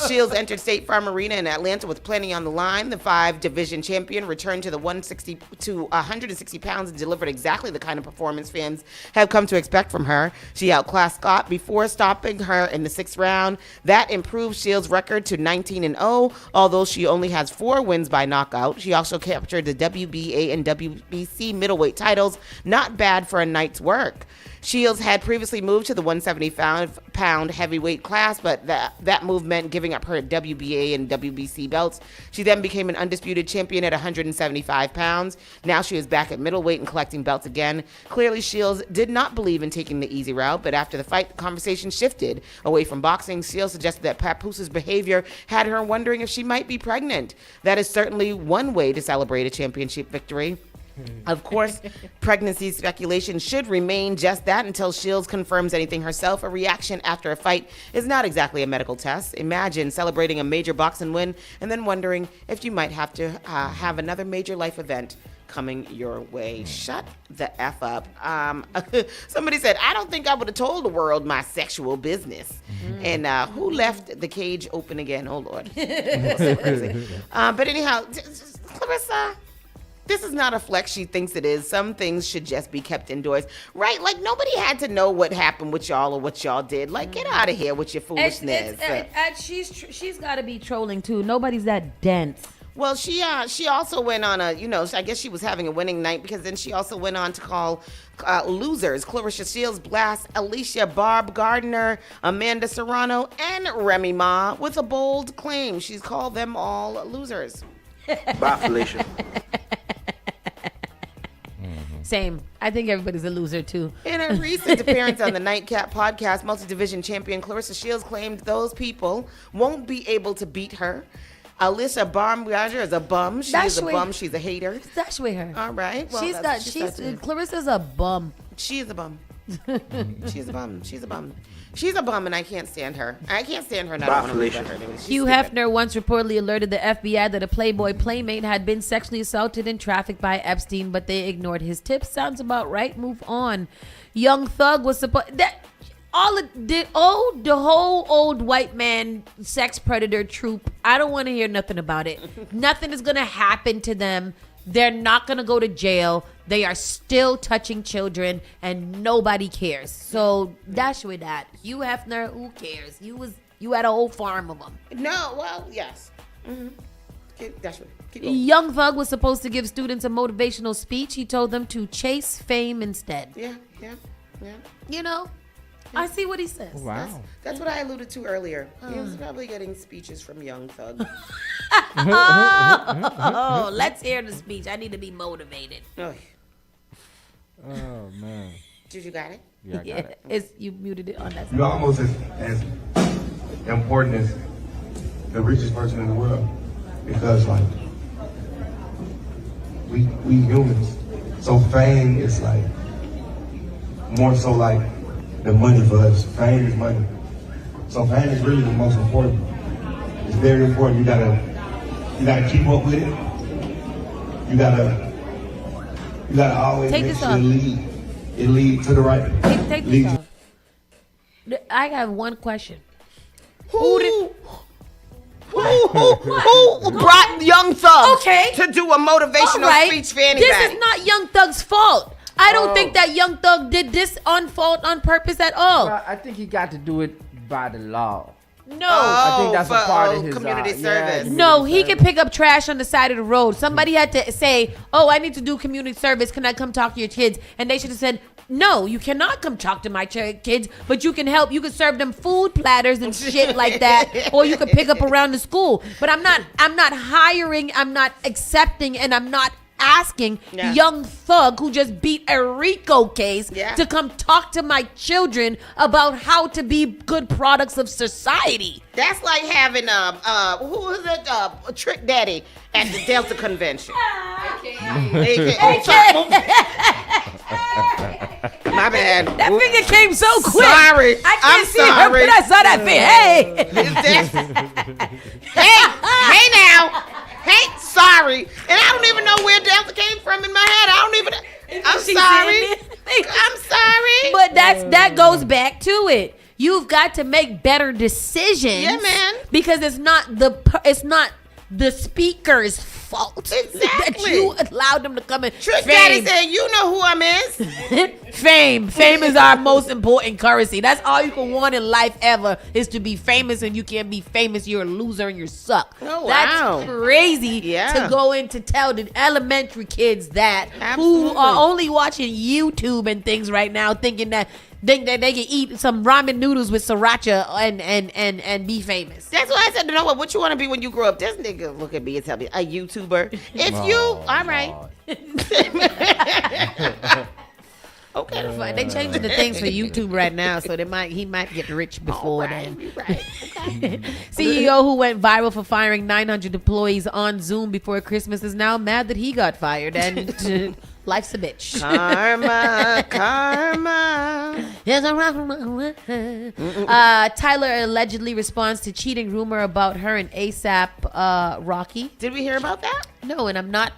Shields entered State Farm Arena in Atlanta with plenty on the line. The 5-division champion returned to the 160 pounds and delivered exactly the kind of performance fans have come to expect from her. She outclassed Scott before stopping her in the 6th round. That improved Shields' record to 19-0, although she only has 4 wins by knockout. She also captured the WBA and WBC middleweight titles. Not bad for a night's work. Shields had previously moved to the 175-pound heavyweight class, but that move meant giving up her WBA and WBC belts. She then became an undisputed champion at 175 pounds. Now she is back at middleweight and collecting belts again. Clearly, Shields did not believe in taking the easy route, but after the fight, the conversation shifted away from boxing. Shields suggested that Papooses' behavior had her wondering if she might be pregnant. That is certainly one way to celebrate a championship victory. Of course, pregnancy speculation should remain just that until Shields confirms anything herself. A reaction after a fight is not exactly a medical test. Imagine celebrating a major boxing win and then wondering if you might have to have another major life event coming your way. Shut the F up. Somebody said, I don't think I would have told the world my sexual business. And who left the cage open again? Oh, Lord. But anyhow, Clarissa, this is not a flex she thinks it is. Some things should just be kept indoors. Right? Like, nobody had to know what happened with y'all or what y'all did. Like, get out of here with your foolishness. She's got to be trolling, too. Nobody's that dense. Well, she also went on a, I guess she was having a winning night because then she also went on to call losers. Clarissa Shields blasts Alicia Barb Gardner, Amanda Serrano, and Remy Ma with a bold claim. She's called them all losers. Bye, Felicia. Same. I think everybody's a loser, too. In a recent appearance on the Nightcap podcast, multi-division champion Clarissa Shields claimed those people won't be able to beat her. Alicia Baumgartner is a bum. She's a bum. She's a hater. That's with her. All right. Well, Clarissa's a bum. She is a bum. She's a bum. She's a bum. She's a bum, and I can't stand her. I can't stand her, and I don't want to look at her. Hugh Hefner once reportedly alerted the FBI that a Playboy playmate had been sexually assaulted and trafficked by Epstein, but they ignored his tips. Sounds about right. Move on. Young Thug was supposed the whole old white man sex predator troop. I don't want to hear nothing about it. Nothing is gonna happen to them. They're not going to go to jail. They are still touching children, and nobody cares. So that's with that. Hugh Hefner, who cares? You had a whole farm of them. No, well, yes. Mm-hmm. That's right. Keep going. Young Thug was supposed to give students a motivational speech. He told them to chase fame instead. Yeah. I see what he says. Wow. That's what I alluded to earlier. He was probably getting speeches from Young Thug. Let's hear the speech. I need to be motivated. Oh, man. Did you got it? Yeah, I got it. You muted it on that side. You're almost as important as the richest person in the world. Because, like, we humans. So fame is, like, more so like the money for us. Fame is money. So fame is really the most important. It's very important. You gotta keep up with it. You gotta always make sure it lead to the right. Take this off. I have one question. Who brought Young Thug to do a motivational speech for anybody? This is not Young Thug's fault. I don't think that Young Thug did this on purpose at all. Well, I think he got to do it by the law. No. I think that's a part of his community service. No, he can pick up trash on the side of the road. Somebody had to say, I need to do community service. Can I come talk to your kids? And they should have said, no, you cannot come talk to my kids, but you can help. You can serve them food platters and shit like that, or you can pick up around the school. But I'm not hiring, I'm not accepting, and I'm not asking Young Thug, who just beat a RICO case, to come talk to my children about how to be good products of society. That's like having who is it? Trick Daddy at the Delta Convention. My bad. That finger came so quick. Sorry. I'm sorry. I saw that thing. Hey now. Hey, sorry. And I don't even know where Delta came from in my head. I'm sorry. I'm sorry. But that goes back to it. You've got to make better decisions. Yeah, man. Because it's not the speaker's fault. That you allowed them to come in. Trick Daddy said, you know who I'm is. Fame is our most important currency. That's all you can want in life ever is to be famous, and you can't be famous. You're a loser and you suck. Oh, That's crazy to go in to tell the elementary kids that who are only watching YouTube and things right now, thinking that they can eat some ramen noodles with sriracha and be famous. That's why I said, you know what you want to be when you grow up? This nigga look at me and tell me, a YouTuber. If all right. Okay. They changing the things for YouTube right now, so he might get rich before then. Right. Okay. CEO who went viral for firing 900 employees on Zoom before Christmas is now mad that he got fired, and life's a bitch. Karma. Tyler allegedly responds to cheating rumor about her and ASAP Rocky. Did we hear about that? No, and I'm not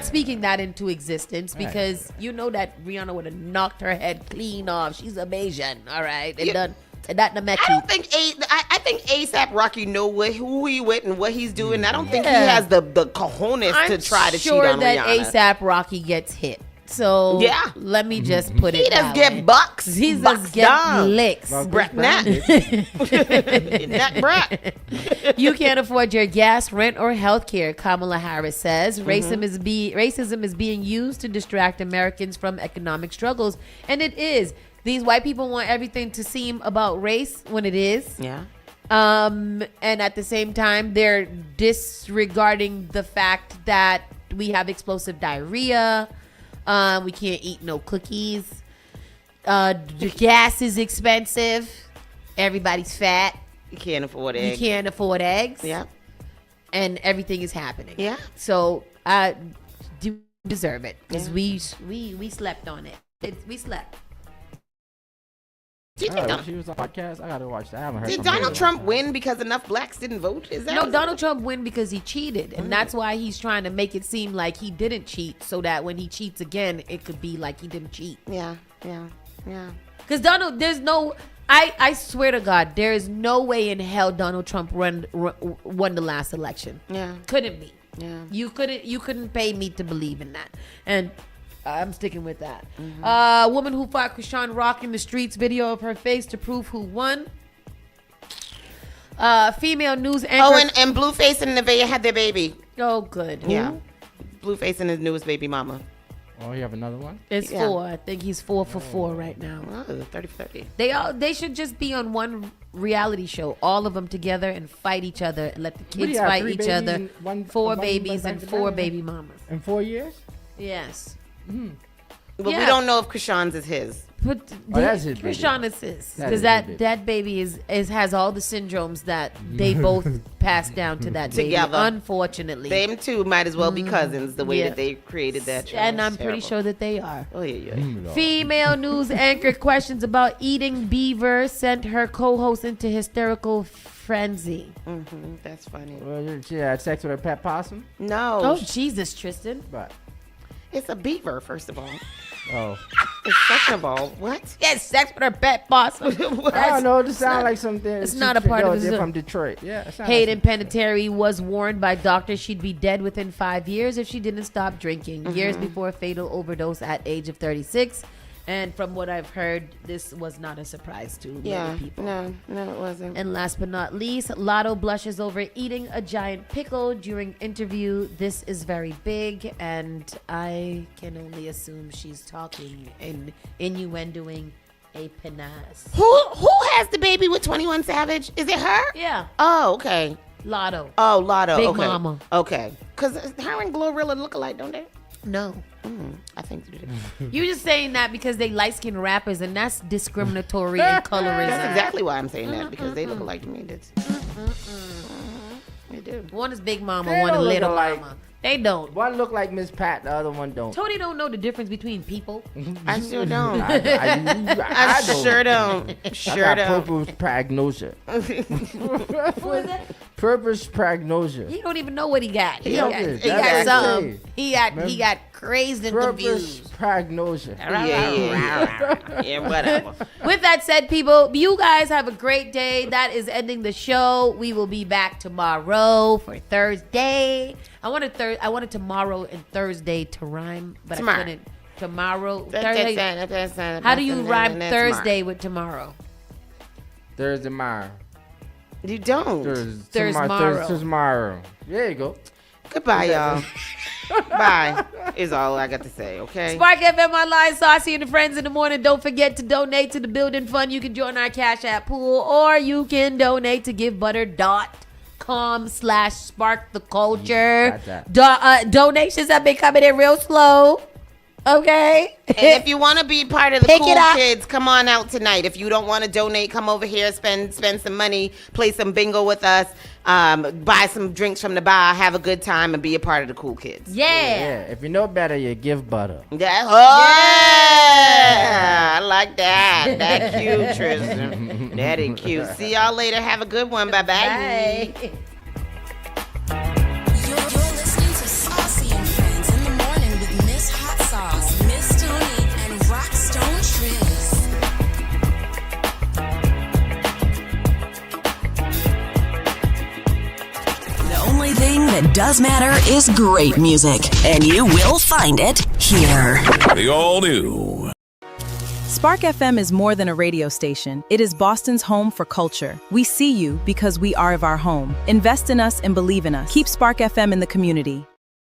speaking that into existence because you know that Rihanna would have knocked her head clean off. She's a Bayesian, all right? And done. That I don't think I think ASAP Rocky know who he with and what he's doing. I don't think he has the cojones to try to cheat on Rihanna. I'm sure that ASAP Rocky gets hit. So let me just put it. He does get bucks. He does get licks. You can't afford your gas, rent, or health care, Kamala Harris says. Racism is being used to distract Americans from economic struggles, and it is. These white people want everything to seem about race when it is. Yeah. And at the same time, they're disregarding the fact that we have explosive diarrhea. We can't eat no cookies. The gas is expensive. Everybody's fat. You can't afford eggs. You can't afford eggs. Yeah. And everything is happening. Yeah. So I do deserve it because we slept on it. We slept. She was on podcast. I gotta watch that. I haven't heard. Did Donald Trump win because enough blacks didn't vote? Is that no? Donald Trump win because he cheated, and that's why he's trying to make it seem like he didn't cheat, so that when he cheats again, it could be like he didn't cheat. Yeah. Because Donald, there's no. I swear to God, there is no way in hell Donald Trump won the last election. Yeah. Couldn't be. Yeah. You couldn't pay me to believe in that, and. I'm sticking with that. Woman who fought Krishan Rock in the streets, video of her face to prove who won. Female news anchor. Oh, and Blueface and Nevaeh had their baby. Oh, good. Yeah. Blueface and his newest baby mama. Oh, you have another one? It's 4. I think he's 4 for 4 right now. Oh, 30 for 30. They should just be on one reality show, all of them together, and fight each other and let the kids fight each other. 4 babies and 4 baby mamas. In 4 years? Yes. But we don't know if Krishan's is his. But that's his baby. Krishan is his because that baby has all the syndromes that they both passed down to that together. Baby, unfortunately, them two might as well be cousins. The way that they created that child. And I'm pretty sure that they are. Oh yeah. Female news anchor questions about eating beaver sent her co-host into hysterical frenzy. That's funny. Well, she had sex with her pet possum. No. Oh Jesus, Tristan. But it's a beaver, first of all. Oh. Second of all, what? Yes, sex with her pet possum. I don't know. This sounds like something. It's not a part of They're the from Detroit. Yeah. Hayden Panettiere was warned by doctors she'd be dead within 5 years if she didn't stop drinking. Years before a fatal overdose at age of 36. And from what I've heard, this was not a surprise to many people. No, it wasn't. And last but not least, Lotto blushes over eating a giant pickle during interview. This is very big, and I can only assume she's talking and innuendoing a penis. Who has the baby with 21 Savage? Is it her? Yeah. Oh, okay. Lotto. Oh, Lotto. Big okay. mama. Okay. Because her and Glorilla look alike, don't they? No. I think they do. You're just saying that because they light-skinned rappers, and that's discriminatory and colorism. That's exactly why I'm saying that, because they look alike to me. They do. One is Big Mama, one is Little Mama. They don't. One look like Miss Pat, the other one don't. Tony don't know the difference between people. I sure don't. I sure don't. Sure I got don't. purple prognosia. Who is that? Purpose prognosia. He don't even know what he got. He Yeah, got, okay, he got that's something. okay. He got crazed and Purpose confused. prognosia. Yeah, whatever. With that said, people, you guys have a great day. That is ending the show. We will be back tomorrow for Thursday. I wanted tomorrow and Thursday to rhyme, but Tomorrow. I couldn't. Tomorrow, Thursday. How do you rhyme Thursday with tomorrow? Thursday tomorrow. You don't. Tomorrow. There you go. Goodbye, y'all. Bye. Is all I got to say, okay? Spark FM Online, Saucy and the Friends in the Morning. Don't forget to donate to the Building Fund. You can join our Cash App pool, or you can donate to givebutter.com/sparktheculture. Donations have been coming in real slow. Okay. And if you want to be part of the Pick cool it up. kids, come on out tonight. If you don't want to donate, come over here, spend some money, play some bingo with us, buy some drinks from the bar, have a good time, and be a part of the cool kids. Yeah. If you know better, you give butter. Yeah. I like that. That cute, Tristan. That is cute. See y'all later. Have a good one. Bye-bye. Bye. You're listening to Saucy and Friends in the Morning with Miss Hot Sauce, Miss Tony, and Rockstone Triz. The only thing that does matter is great music, and you will find it here. The all new. Spark FM is more than a radio station. It is Boston's home for culture. We see you because we are of our home. Invest in us and believe in us. Keep Spark FM in the community.